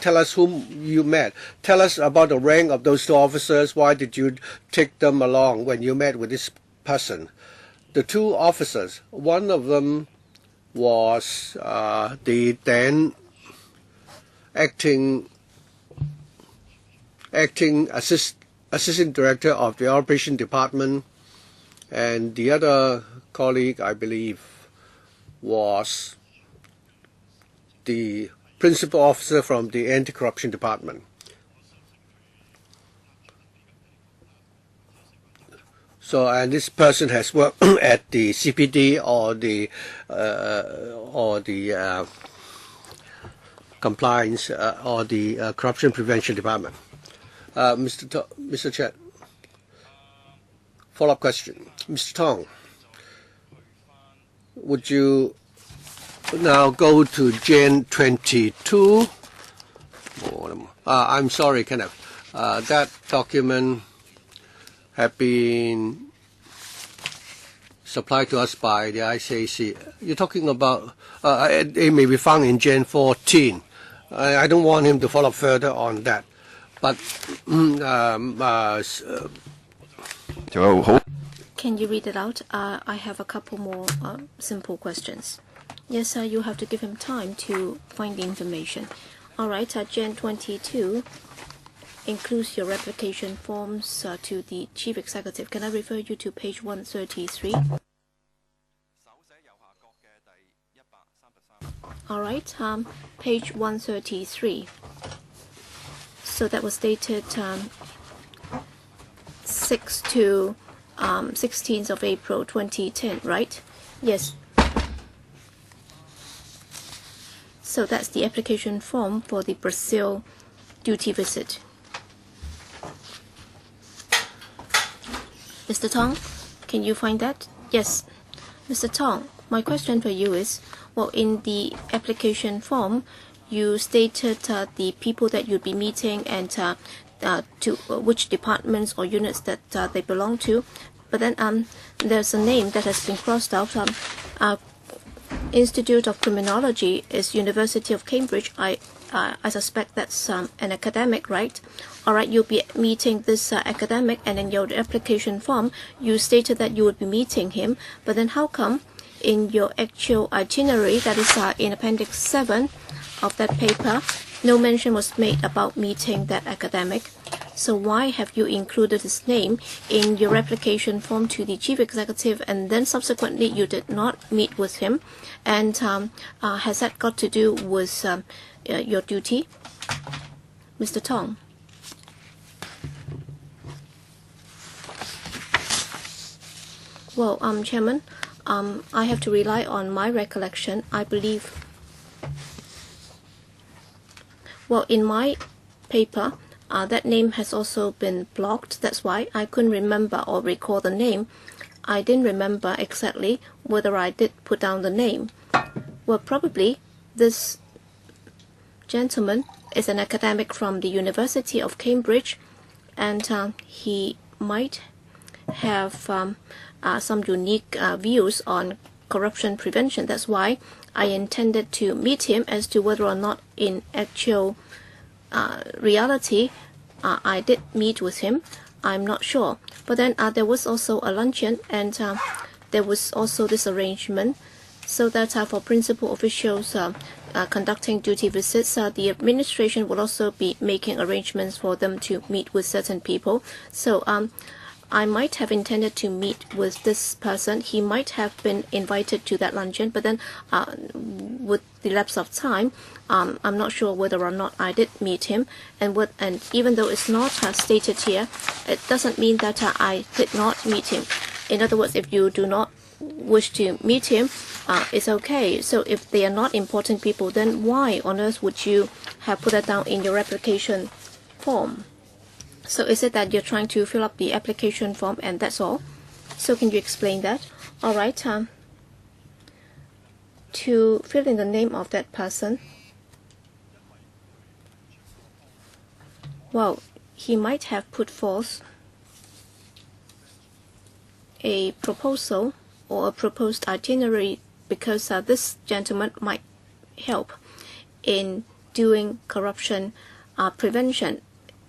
tell us whom you met. Tell us about the rank of those two officers. Why did you take them along when you met with this person? The two officers, one of them was the then acting assistant director of the operation department, and the other colleague, I believe, was the principal officer from the anti-corruption department. So, and this person has worked at the CPD or the compliance or the corruption prevention department. Mr. Chet, follow-up question. Mr. Tong, would you now go to Jan 22? I'm sorry, Kenneth. That document have been supplied to us by the ICAC. You're talking about, it may be found in Jan 14. I don't want him to follow up further on that. But, Can you read it out? I have a couple more simple questions. Yes, sir, you have to give him time to find the information. All right, Jan 22 includes your replication forms to the Chief Executive. Can I refer you to page 133? All right, page 133. So that was dated 16th of April 2010, right? Yes. So that's the application form for the Brazil duty visit. Mr. Tong, can you find that? Yes. Mr. Tong, my question for you is, well, in the application form, you stated the people that you'd be meeting and to which departments or units that they belong to. But then there's a name that has been crossed out. Institute of Criminology is University of Cambridge. I suspect that's an academic, right? All right, you'll be meeting this academic, and in your application form, you stated that you would be meeting him. But then how come in your actual itinerary, that is in Appendix 7 of that paper, no mention was made about meeting that academic? So why have you included his name in your application form to the Chief Executive, and then subsequently you did not meet with him? And has that got to do with your duty? Mr. Tong. Well, Chairman, I have to rely on my recollection. I believe, well, in my paper, that name has also been blocked. That's why I couldn't remember or recall the name. I didn't remember exactly whether I did put down the name. Well, probably this gentleman is an academic from the University of Cambridge, and he might have some unique views on corruption prevention. That's why I intended to meet him. As to whether or not in actual reality I did meet with him, I'm not sure. But then there was also a luncheon, and there was also this arrangement so that for principal officials conducting duty visits, the administration will also be making arrangements for them to meet with certain people. So I might have intended to meet with this person. He might have been invited to that luncheon, but then with the lapse of time, I'm not sure whether or not I did meet him. And even though it's not stated here, it doesn't mean that I did not meet him. In other words, if you do not wish to meet him, it's okay. So if they are not important people, then why on earth would you have put that down in your application form? So is it that you're trying to fill up the application form and that's all? So can you explain that? All right. To fill in the name of that person, well, he might have put forth a proposal or a proposed itinerary, because this gentleman might help in doing corruption prevention.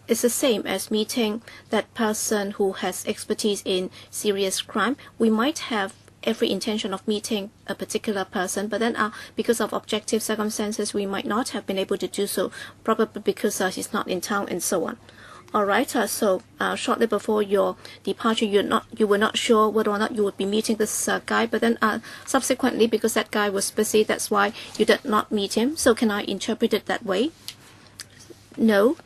It's the same as meeting that person who has expertise in serious crime. We might have every intention of meeting a particular person, but then because of objective circumstances, we might not have been able to do so, probably because he's not in town and so on. All right. So shortly before your departure, you were not sure whether or not you would be meeting this guy, but then subsequently, because that guy was busy, that's why you did not meet him. So can I interpret it that way? No,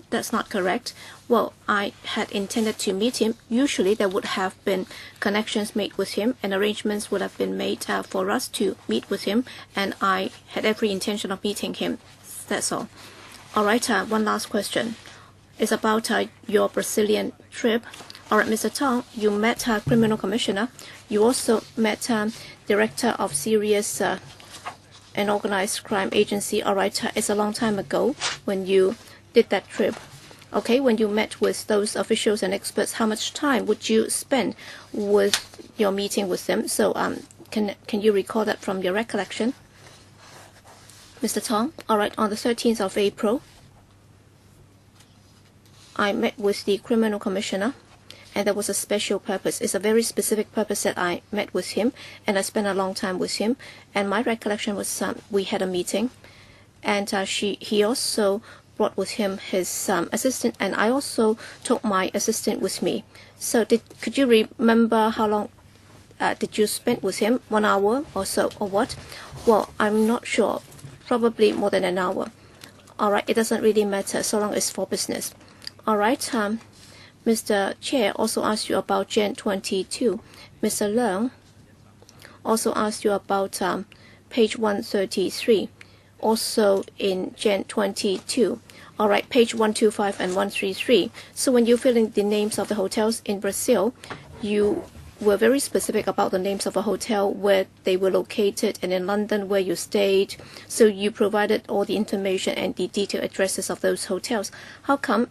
that's not correct. Well, I had intended to meet him. Usually there would have been connections made with him and arrangements would have been made for us to meet with him, and I had every intention of meeting him. That's all. All right, one last question. It's about your Brazilian trip. All right, Mr. Tong, you met criminal commissioner. You also met director of serious and organized crime agency. All right, it's a long time ago when you did that trip. Okay, when you met with those officials and experts, how much time would you spend with your meeting with them? So can you recall that from your recollection? Mr. Tong, all right, on the 13th of April, I met with the criminal commissioner, and there was a special purpose. It's a very specific purpose that I met with him, and I spent a long time with him. And my recollection was we had a meeting, and he also brought with him his assistant, and I also took my assistant with me. So could you remember how long did you spend with him? 1 hour or so, or what? Well, I'm not sure. Probably more than an hour. All right, it doesn't really matter so long as for business. All right, Mr. Chair also asked you about Gen 22. Mr. Leung also asked you about page 133, also in Gen 22. All right, page 125 and 133. So when you fill in the names of the hotels in Brazil, you were very specific about the names of a hotel, where they were located, and in London where you stayed. So you provided all the information and the detailed addresses of those hotels. How come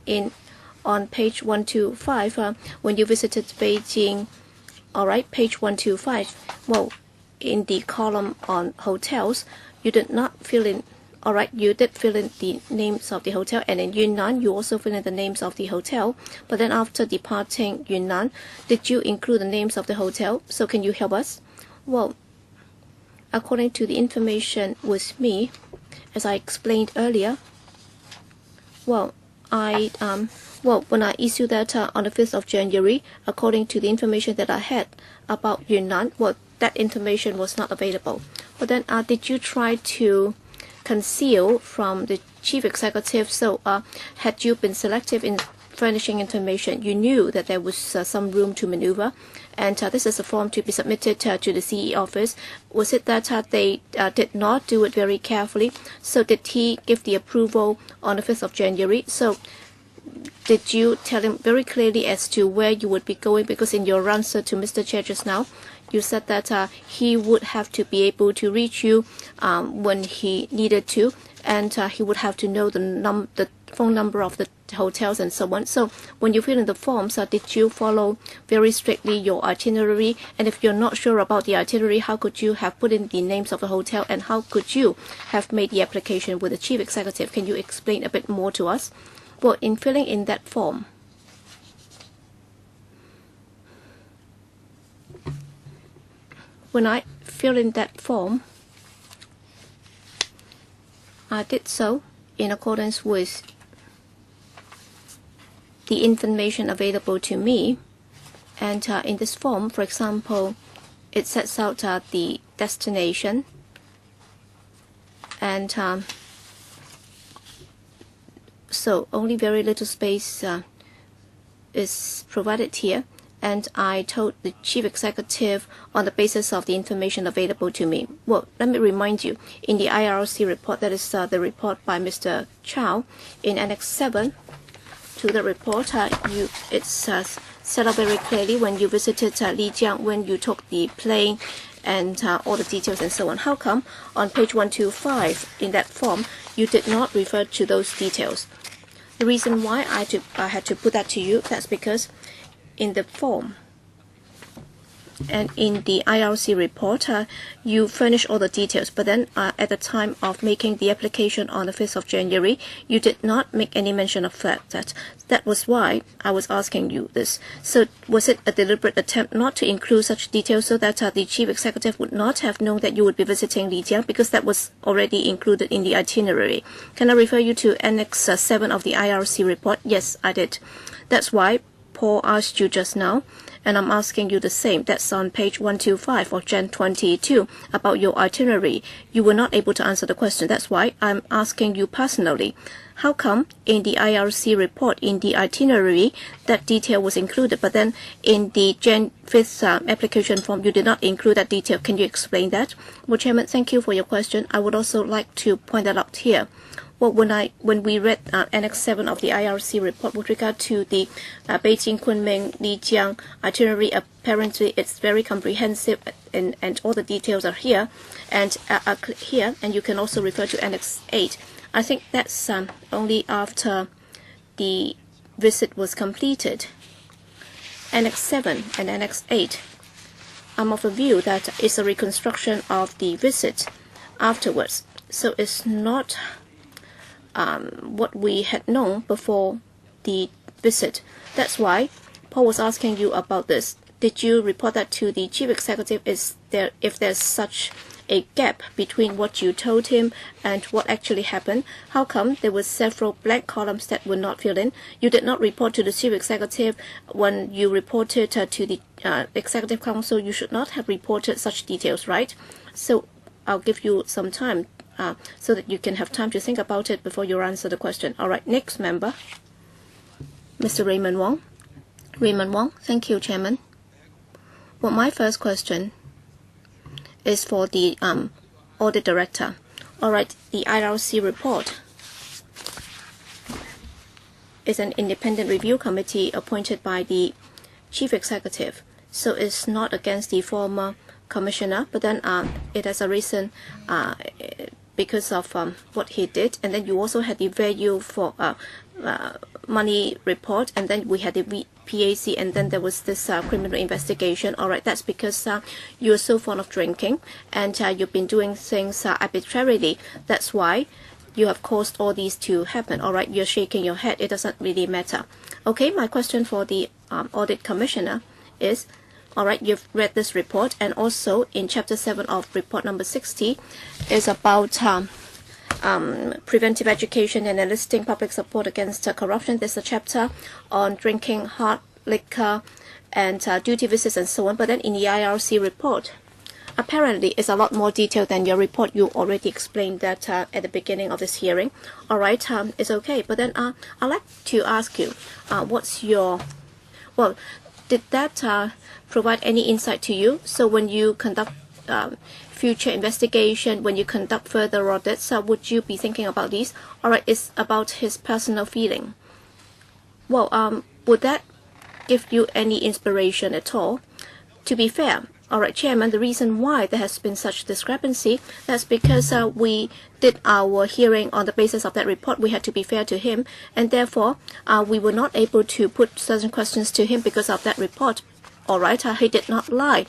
on page 125, when you visited Beijing, all right, page 125, well, in the column on hotels, you did not fill in. All right, you did fill in the names of the hotel, and in Yunnan, you also fill in the names of the hotel. But then after departing Yunnan, did you include the names of the hotel? So can you help us? Well, according to the information with me, as I explained earlier, well, when I issued that on the 5th of January, according to the information that I had about Yunnan, well, that information was not available. But then did you try to conceal from the chief executive? So had you been selective in furnishing information, you knew that there was some room to maneuver, and this is a form to be submitted to the CE office. Was it that they did not do it very carefully? So did he give the approval on the 5th of January? So did you tell him very clearly as to where you would be going? Because in your answer to Mr. Chair just now, you said that he would have to be able to reach you when he needed to, and he would have to know the phone number of the hotels and so on. So when you fill in the forms, did you follow very strictly your itinerary? And if you're not sure about the itinerary, how could you have put in the names of the hotel, and how could you have made the application with the chief executive? Can you explain a bit more to us? Well, in filling in that form, when I fill in that form, I did so in accordance with the information available to me. And in this form, for example, it sets out the destination, and so only very little space is provided here. And I told the chief executive on the basis of the information available to me. Well, let me remind you, in the IRC report, that is the report by Mr. Chow, in Annex 7 to the report, it's set up very clearly when you visited Lijiang, when you took the plane, and all the details and so on. How come on page 125 in that form you did not refer to those details? The reason why I had to put that to you, that's because in the form and in the IRC report, you furnish all the details, but then at the time of making the application on the 5th of January, you did not make any mention of that. That was why I was asking you this. So was it a deliberate attempt not to include such details so that the chief executive would not have known that you would be visiting Lijiang, because that was already included in the itinerary? Can I refer you to Annex 7 of the IRC report? Yes, I did. That's why Paul asked you just now, and I'm asking you the same. That's on page 125 of Gen 22 about your itinerary. You were not able to answer the question. That's why I'm asking you personally. How come in the IRC report, in the itinerary, that detail was included, but then in the Gen 5th application form, you did not include that detail? Can you explain that? Well, Chairman, thank you for your question. I would also like to point that out here. Well, when we read Annex 7 of the IRC report with regard to the Beijing, Kunming, Lijiang itinerary, apparently it's very comprehensive, and all the details are here, and you can also refer to Annex 8. I think that's only after the visit was completed. Annex 7 and Annex 8, I'm of the view that it's a reconstruction of the visit afterwards. So it's not what we had known before the visit. That's why Paul was asking you about this. Did you report that to the chief executive? If there's such a gap between what you told him and what actually happened? How come there were several blank columns that were not filled in? You did not report to the chief executive. When you reported to the executive council, you should not have reported such details, right? So I'll give you some time so that you can have time to think about it before you answer the question. All right, next member, Mr. Raymond Wong. Raymond Wong, thank you, Chairman. Well, my first question is for the audit director. All right, the IRC report is an independent review committee appointed by the chief executive. So it's not against the former commissioner, but then it has a reason because of what he did. And then you also had the value for money report, and then we had the PAC, and then there was this criminal investigation. All right, that's because you're so fond of drinking, and you've been doing things arbitrarily. That's why you have caused all these to happen. All right, you're shaking your head. It doesn't really matter. Okay, my question for the audit commissioner is, all right, you've read this report, and also in chapter 7 of report number 60 is about preventive education and enlisting public support against corruption. There's a chapter on drinking hard liquor and duty visits and so on. But then in the IRC report, apparently it's a lot more detailed than your report. You already explained that at the beginning of this hearing. All right, it's okay. But then I'd like to ask you, what's your, well, did that provide any insight to you? So when you conduct future investigation, when you conduct further audits, would you be thinking about these? All right, it's about his personal feeling. Well, would that give you any inspiration at all? To be fair, all right, Chairman, the reason why there has been such discrepancy, that's because we did our hearing on the basis of that report. We had to be fair to him, and therefore we were not able to put certain questions to him because of that report. All right, he did not lie.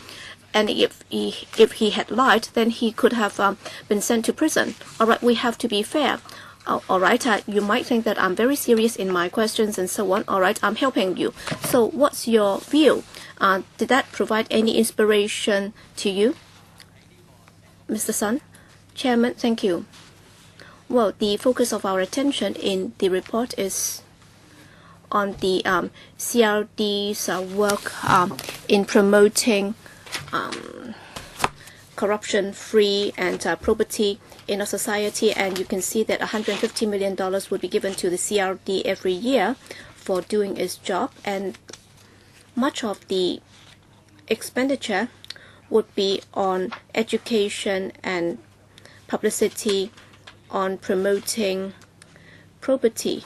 And if he had lied, then he could have been sent to prison. All right, we have to be fair. All right, you might think that I'm very serious in my questions and so on. All right, I'm helping you. So what's your view? Did that provide any inspiration to you, Mr. Sun? Chairman, thank you. Well, the focus of our attention in the report is on the CRD's work in promoting corruption-free and probity in our society, and you can see that $150 million would be given to the CRD every year for doing its job, and much of the expenditure would be on education and publicity on promoting probity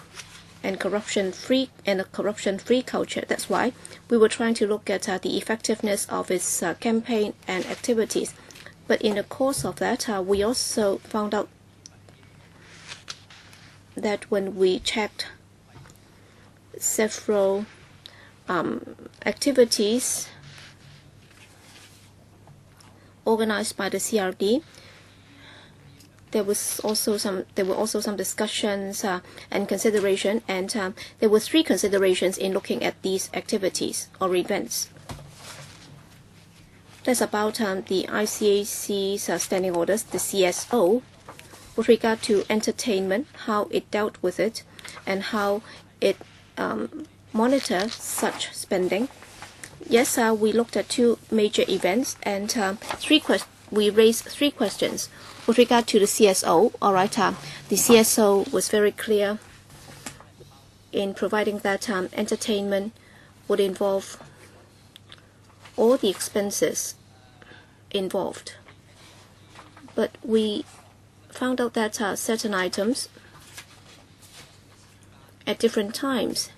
and corruption-free and a corruption-free culture. That's why we were trying to look at the effectiveness of its campaign and activities. But in the course of that, we also found out that when we checked several activities organized by the CRD, there were also some discussions and consideration, and there were 3 considerations in looking at these activities or events. That's about the ICAC's standing orders, the CSO, with regard to entertainment, how it dealt with it, and how it monitors such spending. Yes, we looked at 2 major events, and we raised 3 questions. With regard to the CSO, all right, the CSO was very clear in providing that entertainment would involve all the expenses involved. But we found out that certain items at different times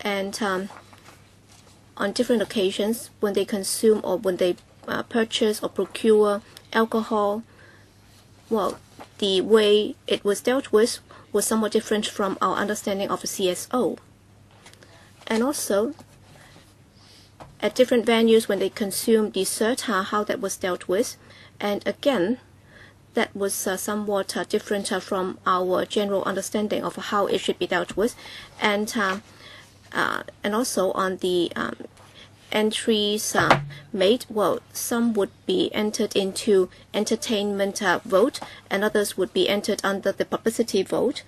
and on different occasions, when they consume or when they purchase or procure alcohol, well, the way it was dealt with was somewhat different from our understanding of a CSO. And also, at different venues when they consume dessert, how that was dealt with. And again, that was somewhat different from our general understanding of how it should be dealt with. And also on the entries made, well, some would be entered into entertainment vote, and others would be entered under the publicity vote.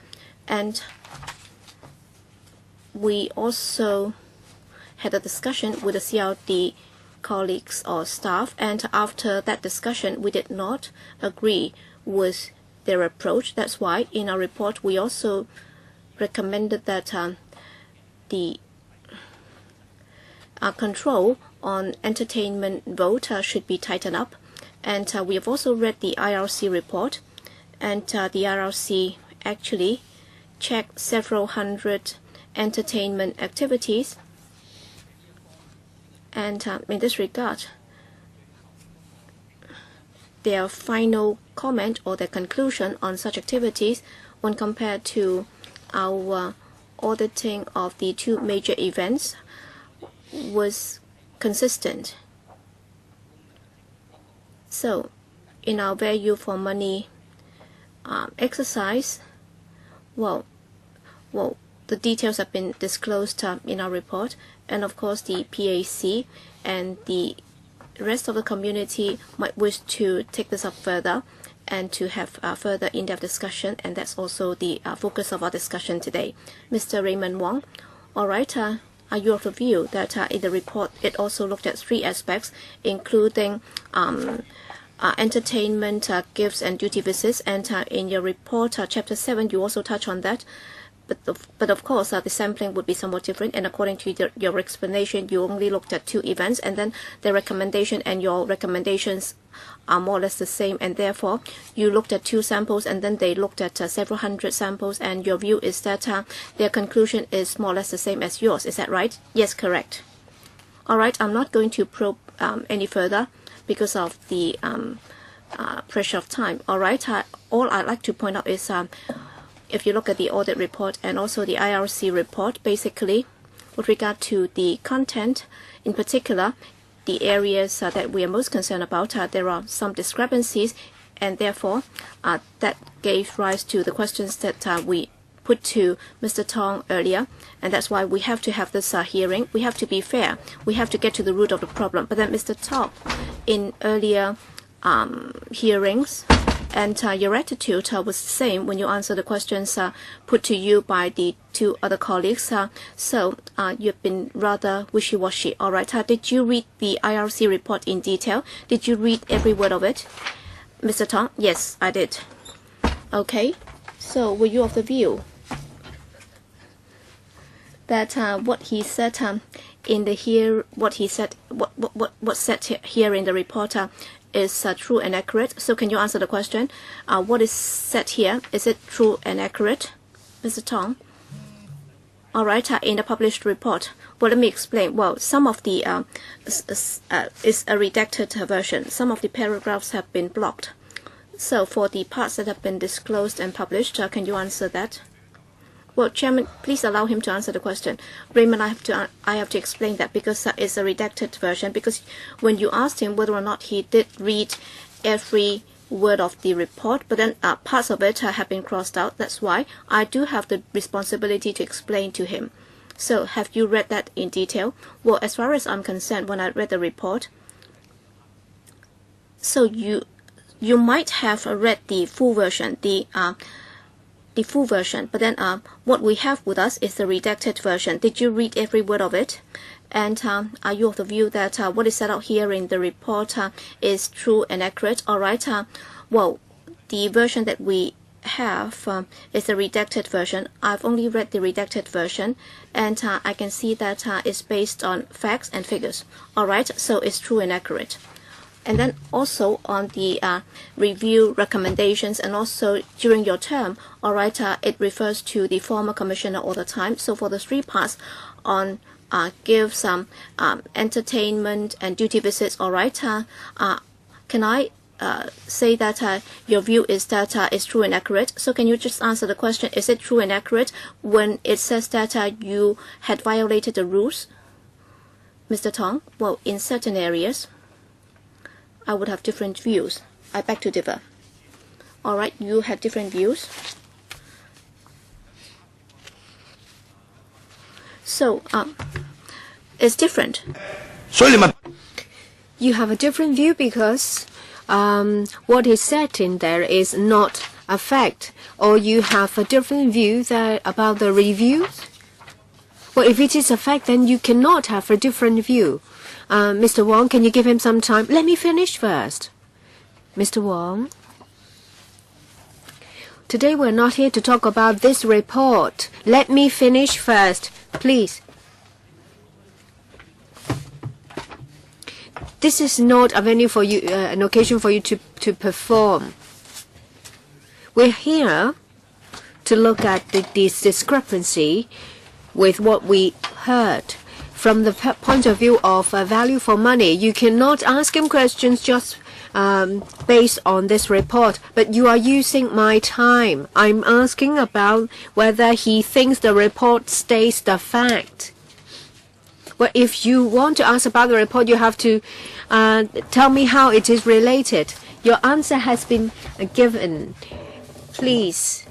And we also had a discussion with the CRD colleagues or staff, and after that discussion we did not agree with their approach. That's why in our report we also recommended that the control on entertainment vote should be tightened up. And we have also read the IRC report, and the IRC actually checked several hundred entertainment activities. And in this regard, their final comment or their conclusion on such activities, when compared to our auditing of the 2 major events, was consistent. So, in our value for money exercise, well, the details have been disclosed in our report, and of course the PAC and the rest of the community might wish to take this up further and to have further in-depth discussion, and that's also the focus of our discussion today. Mr. Raymond Wong, all right, are you of the view that in the report it also looked at 3 aspects, including entertainment, gifts and duty visits, and in your report, Chapter 7, you also touch on that. but of course, the sampling would be somewhat different. And according to your explanation, you only looked at 2 events, and then the recommendation and your recommendations are more or less the same, and therefore you looked at 2 samples, and then they looked at several hundred samples, and your view is that their conclusion is more or less the same as yours. Is that right? Yes, correct. All right, I'm not going to probe any further because of the pressure of time. All right, all I'd like to point out is if you look at the audit report and also the IRC report, basically with regard to the content, in particular, the areas that we are most concerned about, there are some discrepancies, and therefore that gave rise to the questions that we put to Mr. Tong earlier, and that's why we have to have this hearing. We have to be fair. We have to get to the root of the problem. But then Mr. Tong, in earlier hearings, and your attitude was the same when you answer the questions put to you by the 2 other colleagues. So you've been rather wishy-washy. All right. Did you read the IRC report in detail? Did you read every word of it, Mr. Tong? Yes, I did. Okay. So were you of the view that what he said in the what said here in the report is true and accurate? So can you answer the question? What is said here, is it true and accurate, Mr. Tong? All right, in the published report. Well, let me explain. Well, some of the is a redacted version. Some of the paragraphs have been blocked. So for the parts that have been disclosed and published, can you answer that? Well, Chairman, please allow him to answer the question. Raymond, I have to explain that because it's a redacted version. Because when you asked him whether or not he did read every word of the report, but then parts of it have been crossed out. That's why I do have the responsibility to explain to him. So, have you read that in detail? Well, as far as I'm concerned, when I read the report, so you might have read the full version, the full version, but then what we have with us is the redacted version. Did you read every word of it? And are you of the view that what is set out here in the report is true and accurate? All right. Well, the version that we have is the redacted version. I've only read the redacted version, and I can see that it's based on facts and figures. All right. So it's true and accurate. And then also on the review recommendations, and also during your term, all right, it refers to the former commissioner all the time. So for the 3 parts on give some entertainment and duty visits, all right, can I say that your view is that it's true and accurate? So can you just answer the question, is it true and accurate when it says that you had violated the rules, Mr. Tong? Well, in certain areas, I would have different views. I beg to differ. All right, you have different views. So, it's different. You have a different view because what is said in there is not a fact, or you have a different view about the review. Well, if it is a fact, then you cannot have a different view. Mr. Wong, can you give him some time? Let me finish first. Mr. Wong, today we're not here to talk about this report. Let me finish first, please. This is not a venue for you, an occasion for you to perform. We're here to look at this discrepancy with what we heard. From the point of view of value for money, you cannot ask him questions just based on this report, but you are using my time. I'm asking about whether he thinks the report states the fact. Well, if you want to ask about the report, you have to tell me how it is related. Your answer has been given. Please.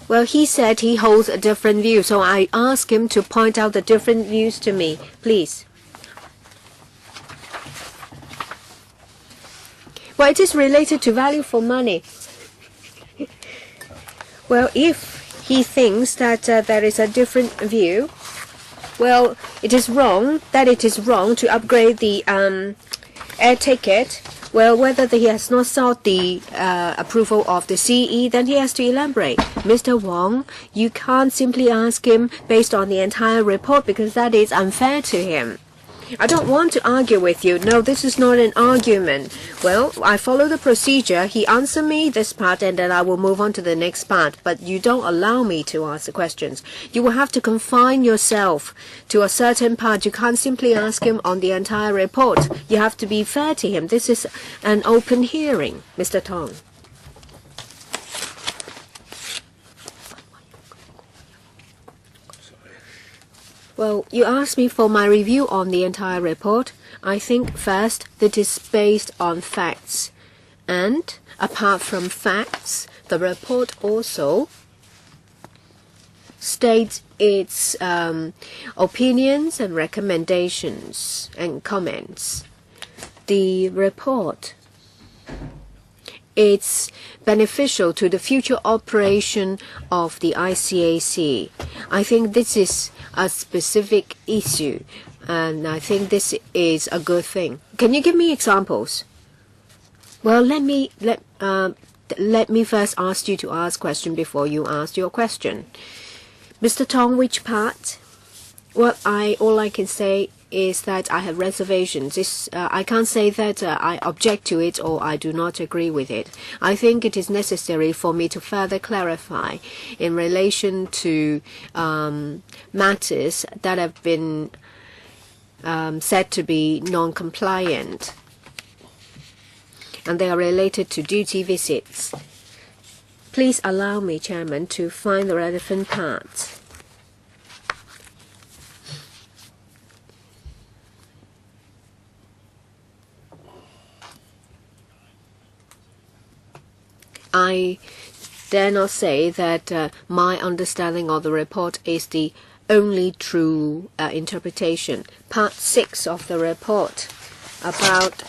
Well, he said he holds a different view, so I asked him to point out the different views to me. Please. Well, it is related to value for money. Well, if he thinks that there is a different view, well, it is wrong to upgrade the air ticket, well, whether he has not sought the approval of the CE, then he has to elaborate. Mr. Wong, you can't simply ask him based on the entire report because that is unfair to him. I don't want to argue with you. No, this is not an argument. Well, I follow the procedure. He answered me this part and then I will move on to the next part. But you don't allow me to ask the questions. You will have to confine yourself to a certain part. You can't simply ask him on the entire report. You have to be fair to him. This is an open hearing, Mr. Tong. Well, you asked me for my review on the entire report. I think first that is based on facts. And apart from facts, the report also states its opinions and recommendations and comments. The report it's beneficial to the future operation of the ICAC. I think this is a specific issue, and I think this is a good thing. Can you give me examples? Well, let me first ask you to ask question before you ask your question. Mr. Tong, which part? Well, all I can say is that I have reservations. I can't say that I object to it or I do not agree with it. I think it is necessary for me to further clarify in relation to matters that have been said to be non-compliant, and they are related to duty visits. Please allow me, Chairman, to find the relevant parts. I dare not say that my understanding of the report is the only true interpretation. Part 6 of the report about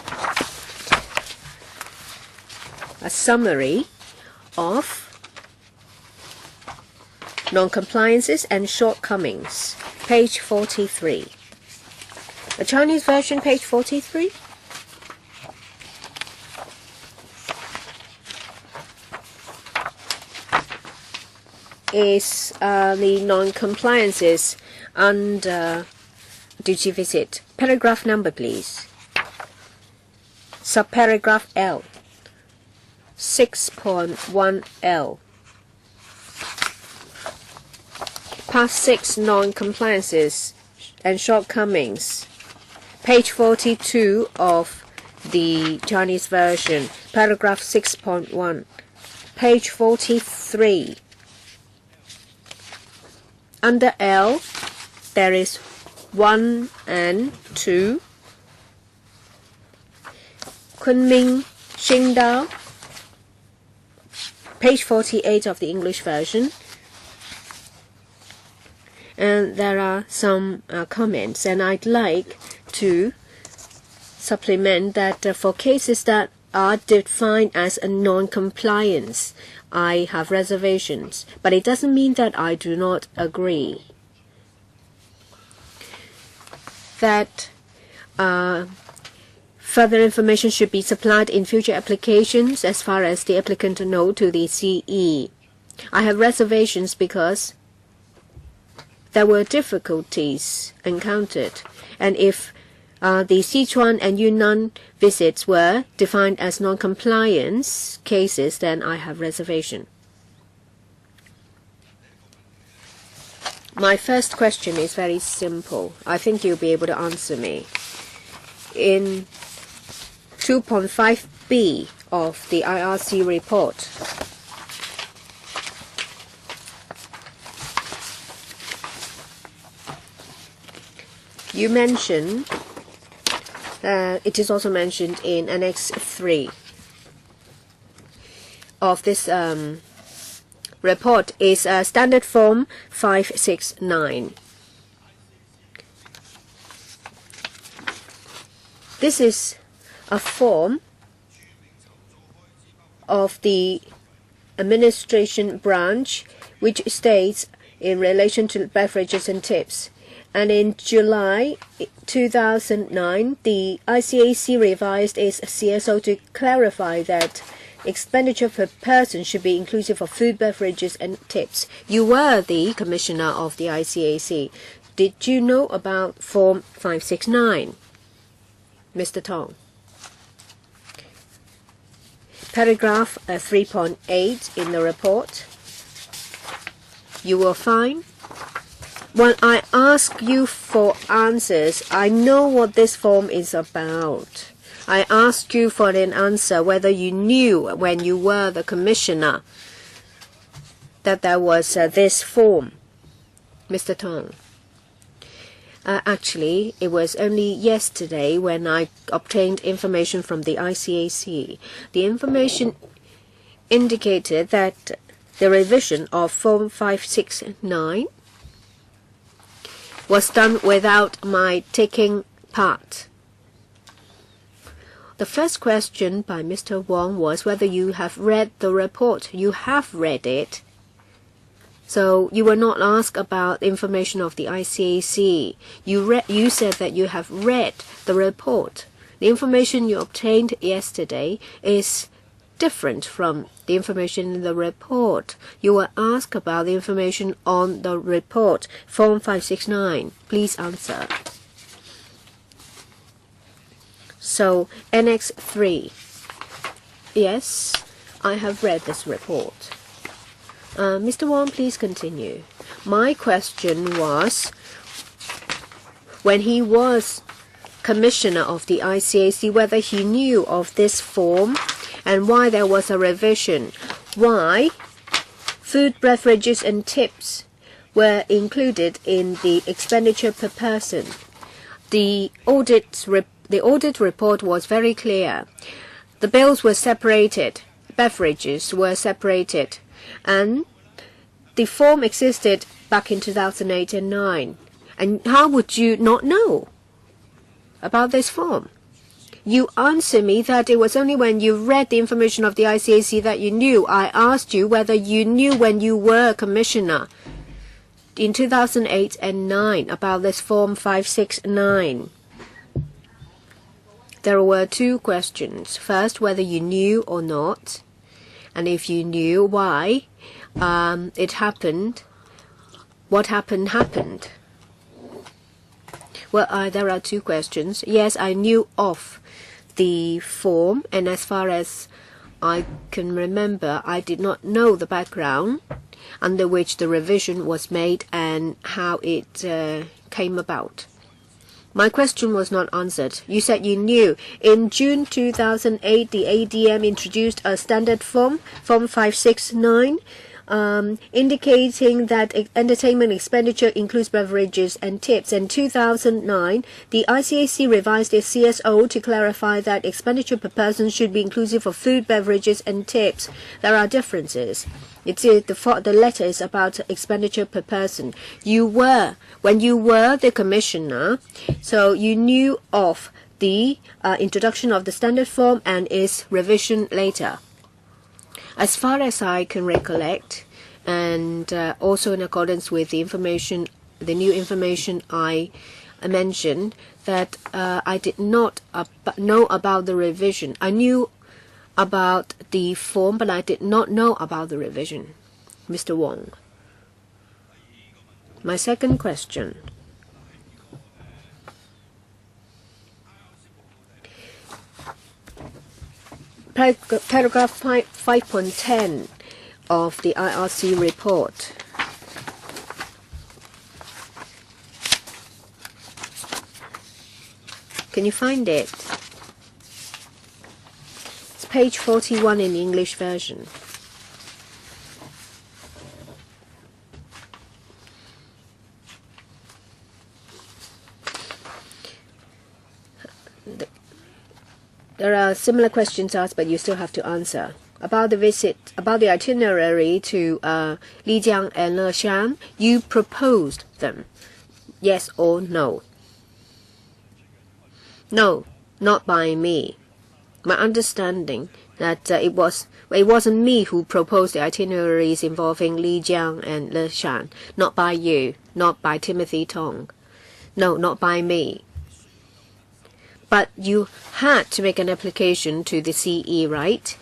a summary of non-compliances and shortcomings. Page 43. The Chinese version, page 43. Is the non-compliances under duty visit. Paragraph number, please. Subparagraph L. 6.1L. Part 6 non-compliances and shortcomings. Page 42 of the Chinese version. Paragraph 6.1. Page 43. Under L, there is 1 and 2. Hin-ming, Xingdao. Page 48 of the English version. And there are some comments, and I'd like to supplement that for cases that are defined as a non-compliance, I have reservations, but it doesn't mean that I do not agree that further information should be supplied in future applications as far as the applicant knows to the CE. I have reservations because there were difficulties encountered, and if the Sichuan and Yunnan visits were defined as non-compliance cases, then I have reservation. My first question is very simple. I think you'll be able to answer me. In 2.5b of the IRC report, you mentioned it is also mentioned in Annex 3 of this report is Standard Form 569. This is a form of the administration branch which states in relation to beverages and tips. And in July 2009, the ICAC revised its CSO to clarify that expenditure per person should be inclusive of food, beverages, and tips. You were the commissioner of the ICAC. Did you know about Form 569, Mr. Tong? Paragraph 3.8 in the report. You will find, when I ask you for answers, I know what this form is about. I asked you for an answer whether you knew when you were the commissioner that there was this form, Mr. Tong. Actually, it was only yesterday when I obtained information from the ICAC. The information indicated that the revision of Form 569 was done without my taking part. The first question by Mr. Wong was whether you have read the report. You have read it. So you were not asked about information of the ICAC. You said that you have read the report. The information you obtained yesterday is different from the information in the report. You were asked about the information on the report, Form 569. Please answer. So, Annex 3. Yes, I have read this report. Mr. Wong, please continue. My question was, when he was commissioner of the ICAC, whether he knew of this form and why there was a revision, why food, beverages and tips were included in the expenditure per person. The audit report was very clear. The bills were separated, beverages were separated, and the form existed back in 2008 and 2009. And how would you not know about this form? You answer me that it was only when you read the information of the ICAC that you knew. I asked you whether you knew when you were commissioner in 2008 and 2009 about this Form 569. There were two questions. First, whether you knew or not, and if you knew, why it happened. What happened. Well, there are two questions. Yes, I knew of the form, and as far as I can remember, I did not know the background under which the revision was made and how it came about. My question was not answered. You said you knew. In June 2008, the ADM introduced a standard form, Form 569, indicating that entertainment expenditure includes beverages and tips. In 2009, the ICAC revised its CSO to clarify that expenditure per person should be inclusive of food, beverages and tips. There are differences. The letter is about expenditure per person. When you were the commissioner, so you knew of the introduction of the standard form and its revision later. As far as I can recollect, and also in accordance with the new information I mentioned, that I did not know about the revision. I knew about the form, but I did not know about the revision. Mr. Wong. My second question. Paragraph 5.10 of the IRC report. Can you find it? It's page 41 in the English version. There are similar questions asked, but you still have to answer. About the itinerary to Lijiang and Leshan, you proposed them. Yes or no? No, not by me. My understanding that it wasn't me who proposed the itineraries involving Lijiang and Leshan. Not by you, not by Timothy Tong. No, not by me. But you had to make an application to the CE, right?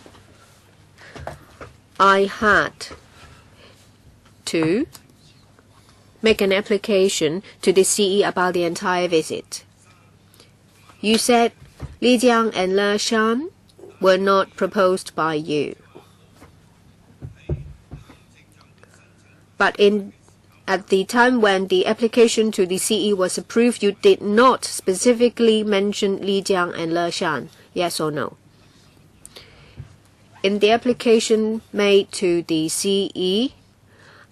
I had to make an application to the CE about the entire visit. You said Li Jiang and Le Shan were not proposed by you. But at the time when the application to the CE was approved, you did not specifically mention Li Jiang and Le Shan. Yes or no? In the application made to the CE,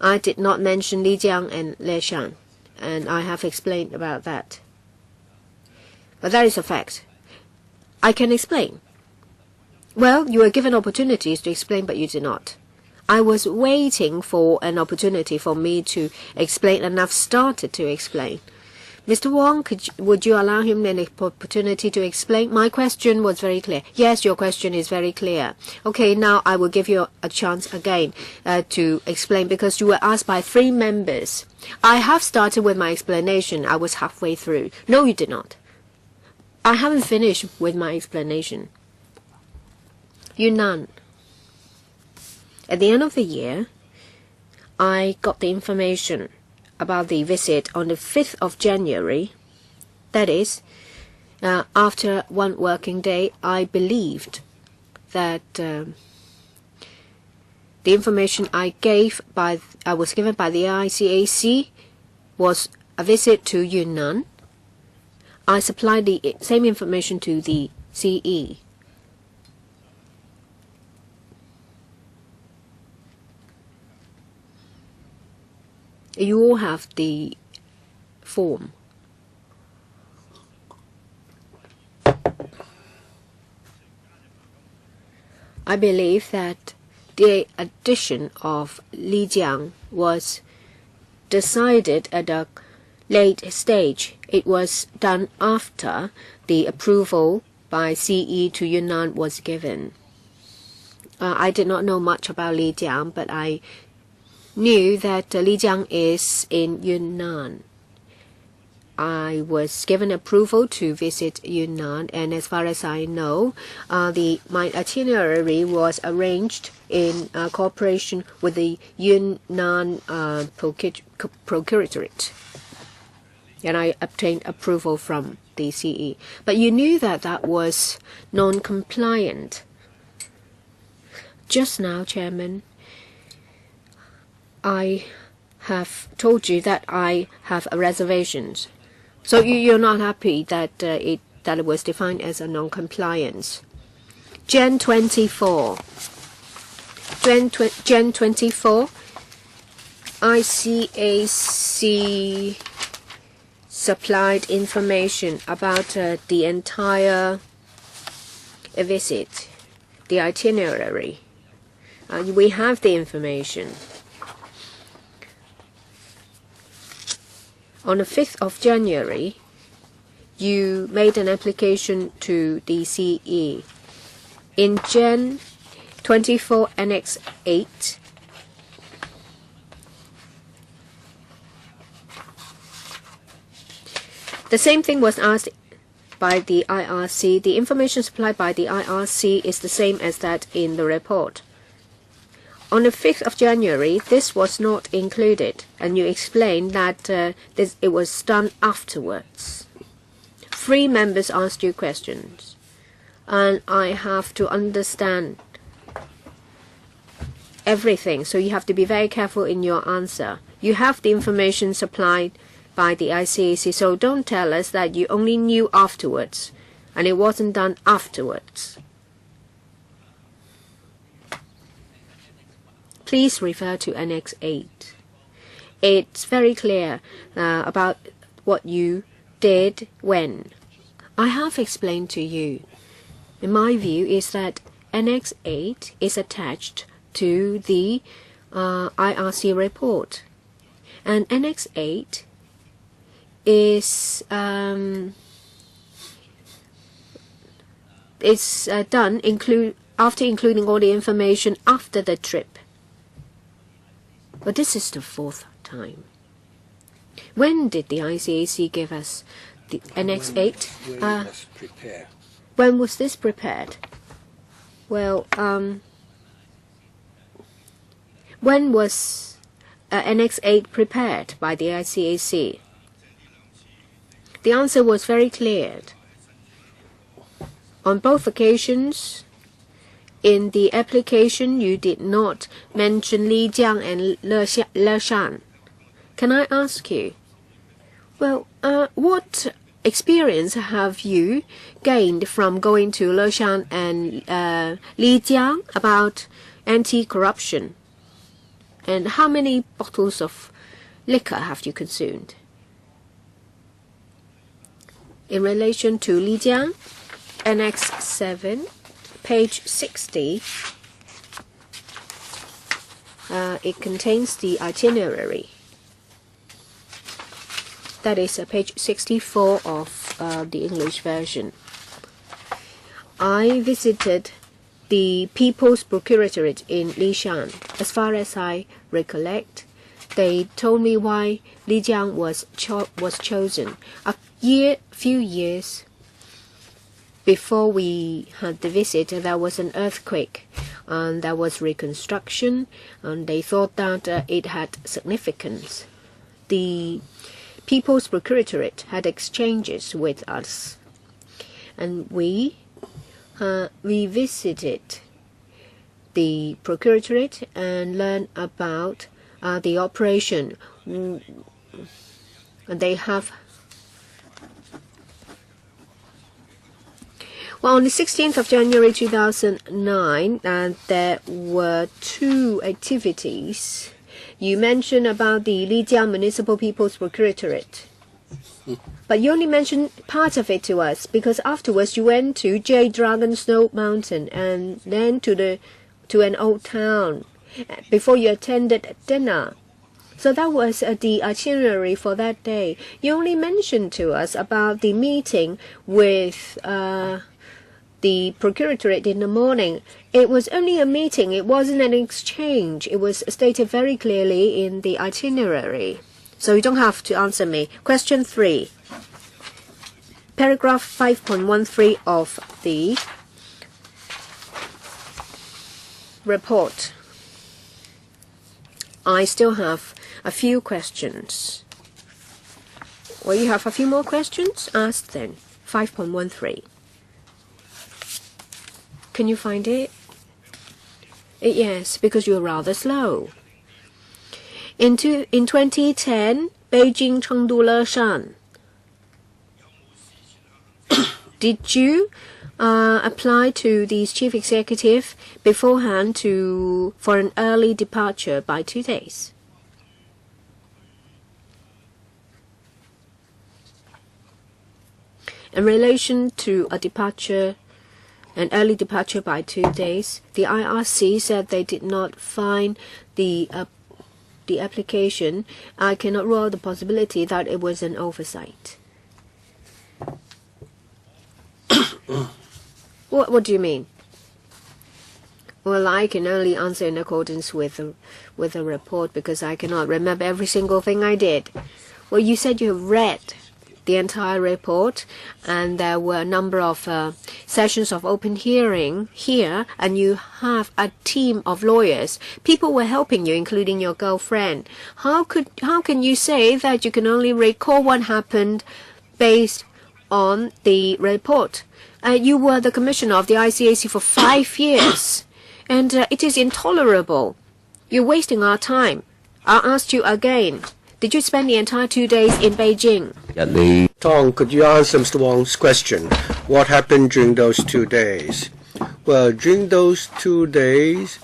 I did not mention Li Jiang and Le Shan, and I have explained about that. But that is a fact. I can explain. Well, you were given opportunities to explain, but you did not. I was waiting for an opportunity for me to explain, and I've started to explain. Mr. Wong, would you allow him an opportunity to explain? My question was very clear. Yes, your question is very clear. Okay, now I will give you a chance again to explain, because you were asked by 3 members. I have started with my explanation. I was halfway through. No, you did not. I haven't finished with my explanation. Yunnan. At the end of the year, I got the information about the visit on the 5th of January. That is, after 1 working day, I believed that the information I was given by the ICAC was a visit to Yunnan. I supplied the same information to the CE. You all have the form. I believe that the addition of Li Jiang was decided at a late stage. It was done after the approval by CE to Yunnan was given. I did not know much about Li Jiang, but I knew that Li Jiang is in Yunnan. I was given approval to visit Yunnan, and as far as I know, my itinerary was arranged in cooperation with the Yunnan Procuratorate, and I obtained approval from the CE. But you knew that that was non-compliant. Just now, Chairman, I have told you that I have reservations. So you're not happy that it was defined as a non-compliance. Jan 24. Jan 24, ICAC supplied information about the entire visit, the itinerary. We have the information. On the 5th of January, you made an application to the CE. In Jan 24 Annex 8, the same thing was asked by the IRC. The information supplied by the IRC is the same as that in the report. On the 5th of January, this was not included, and you explained that it was done afterwards. 3 members asked you questions, and I have to understand everything, so you have to be very careful in your answer. You have the information supplied by the ICAC, so don't tell us that you only knew afterwards, and it wasn't done afterwards. Please refer to Annex 8. It's very clear about what you did when. I have explained to you. In my view, is that Annex 8 is attached to the IRC report. And Annex 8 is done after including all the information after the trip. But this is the 4th time. When did the ICAC give us the Annex 8? When it was prepared. When was this prepared? Well, when was Annex 8 prepared by the ICAC? The answer was very clear. On both occasions, in the application, you did not mention Li Jiang and Le Shan. Can I ask you, well, what experience have you gained from going to Le Shan and Li Jiang about anti-corruption? And how many bottles of liquor have you consumed? In relation to Li Jiang, Annex 7, page 60, it contains the itinerary. That is page 64 of the English version. I visited the People's Procuratorate in Lishan. As far as I recollect, they told me why Li Jiang was chosen. A few years before we had the visit, there was an earthquake and there was reconstruction, and they thought that it had significance. The People's Procuratorate had exchanges with us, and we visited the Procuratorate and learned about the operation. And they have. Well, on the 16th of January 2009, there were two activities. You mentioned about the Lijiang Municipal People's Procuratorate. But you only mentioned part of it to us, because afterwards you went to Jade Dragon Snow Mountain and then to an old town before you attended dinner. So that was the itinerary for that day. You only mentioned to us about the meeting with the Procuratorate in the morning. It was only a meeting. It wasn't an exchange. It was stated very clearly in the itinerary. So you don't have to answer me. Question 3. Paragraph 5.13 of the report. I still have a few questions. Well, you have a few more questions? Ask then. 5.13. Can you find it? Yes, because you're rather slow. In 2010, Beijing, Chengdu, Leshan. Did you apply to the chief executive beforehand for an early departure by 2 days? In relation to an early departure by 2 days, the IRC said they did not find the application. I cannot rule out the possibility that it was an oversight. What do you mean? Well, I can only answer in accordance with the report, because I cannot remember every single thing I did. Well, you said you have read the entire report, and there were a number of sessions of open hearing here, and you have a team of lawyers. People were helping you, including your girlfriend. How can you say that you can only recall what happened based on the report? You were the commissioner of the ICAC for 5 years, and it is intolerable. You're wasting our time. I'll ask you again. Did you spend the entire 2 days in Beijing? Tong, could you answer Mr. Wong's question? What happened during those 2 days? Well, during those 2 days,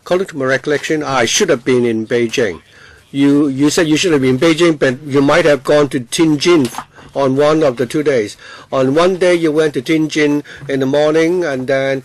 according to my recollection, I should have been in Beijing. You said you should have been in Beijing, but you might have gone to Tianjin on one of the 2 days. On one day you went to Tianjin in the morning, and then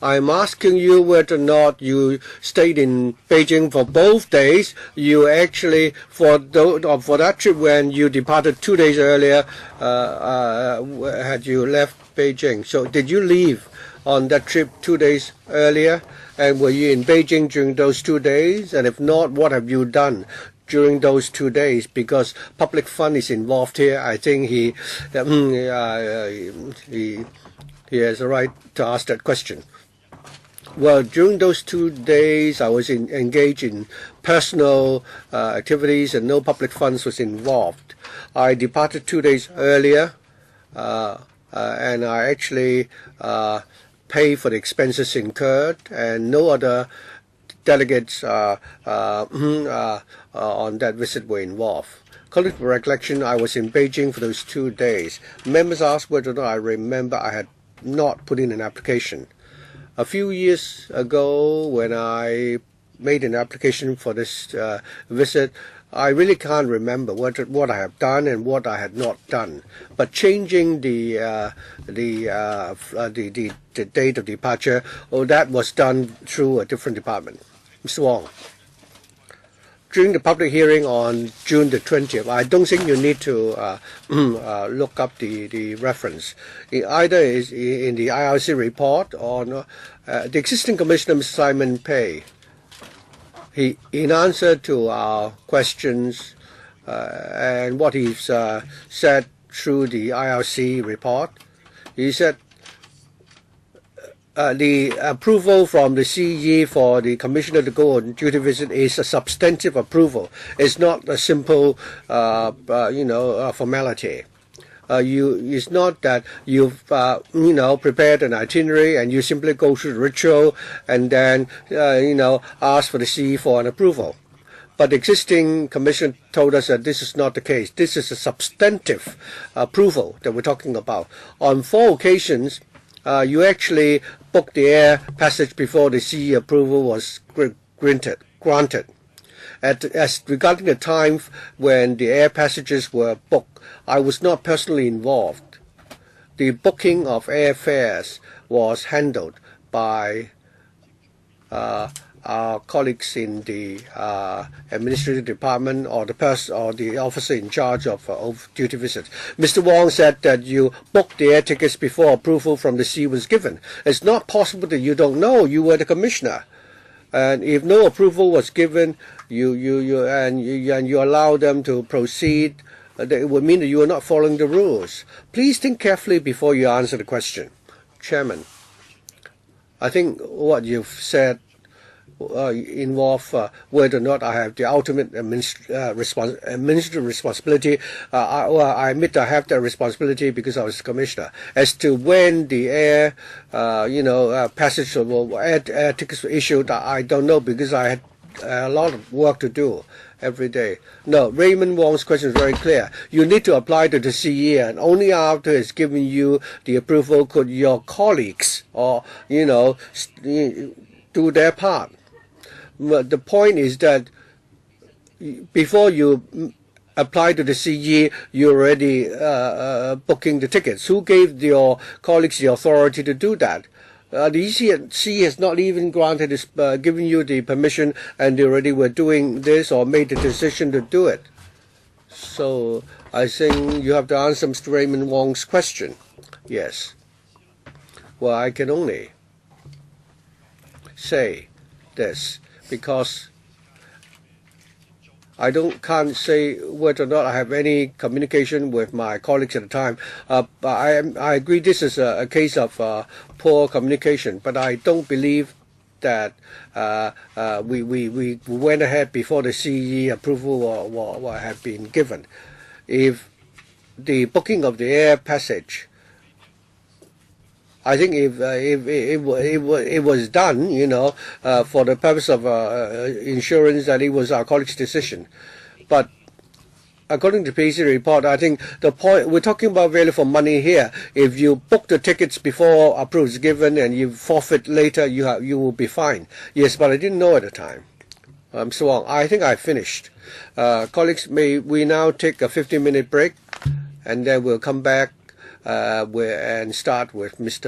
I'm asking you whether or not you stayed in Beijing for both days. You actually, for that trip when you departed 2 days earlier, had you left Beijing. So did you leave on that trip 2 days earlier? And were you in Beijing during those 2 days? And if not, what have you done during those 2 days because public fund is involved here. I think he has a right to ask that question. Well, during those 2 days, I was engaged in personal activities and no public funds was involved. I departed 2 days earlier, and I actually paid for the expenses incurred, and no other delegates on that visit were involved. According to recollection, I was in Beijing for those 2 days. Members asked whether or not I remember I had not put in an application. A few years ago, when I made an application for this visit, I really can't remember what I have done and what I had not done. But changing the date of departure, that was done through a different department. Mr. Wong. During the public hearing on June the 20th, I don't think you need to look up the reference. Either is in the IRC report or the existing Commissioner, Mr. Simon Pei. In answer to our questions and what he's said through the IRC report, he said the approval from the CE for the Commissioner to go on duty visit is a substantive approval. It's not a simple, formality. It's not that you've prepared an itinerary and you simply go through the ritual and then ask for the CE for an approval. But the existing commission told us that this is not the case. This is a substantive approval that we're talking about. On 4 occasions, you actually booked the air passage before the CE approval was granted. As regarding the time when the air passages were booked, I was not personally involved. The booking of airfares was handled by our colleagues in the administrative department or the officer in charge of duty visits. Mr. Wong said that you booked the air tickets before approval from the CE was given. It's not possible that you don't know. You were the commissioner. And if no approval was given, you allow them to proceed, it would mean that you are not following the rules. Please think carefully before you answer the question. Chairman, I think what you've said involve whether or not I have the ultimate administrative responsibility. I admit I have that responsibility because I was commissioner. As to when the air, passage or air tickets were issued, I don't know because I had a lot of work to do every day. No, Raymond Wong's question is very clear. You need to apply to the CE, and only after it's given you the approval could your colleagues or do their part. But the point is that before you apply to the CE, you're already booking the tickets. Who gave your colleagues the authority to do that? The CE has not even granted given you the permission, and they already were doing this or made the decision to do it. So I think you have to answer Mr. Raymond Wong's question. Yes. Well, I can only say this, because I can't say whether or not I have any communication with my colleagues at the time. I agree this is a case of poor communication, but I don't believe that we went ahead before the CE approval or had been given. If the booking of the air passage, I think if it was done, for the purpose of insurance, that it was our colleague's decision. But according to the PC report, I think the point we're talking about value for money here. If you book the tickets before approval is given and you forfeit later, you will be fined. Yes, but I didn't know at the time. So on. I think I finished. Colleagues, may we now take a 15-minute break, and then we'll come back and start with Mr.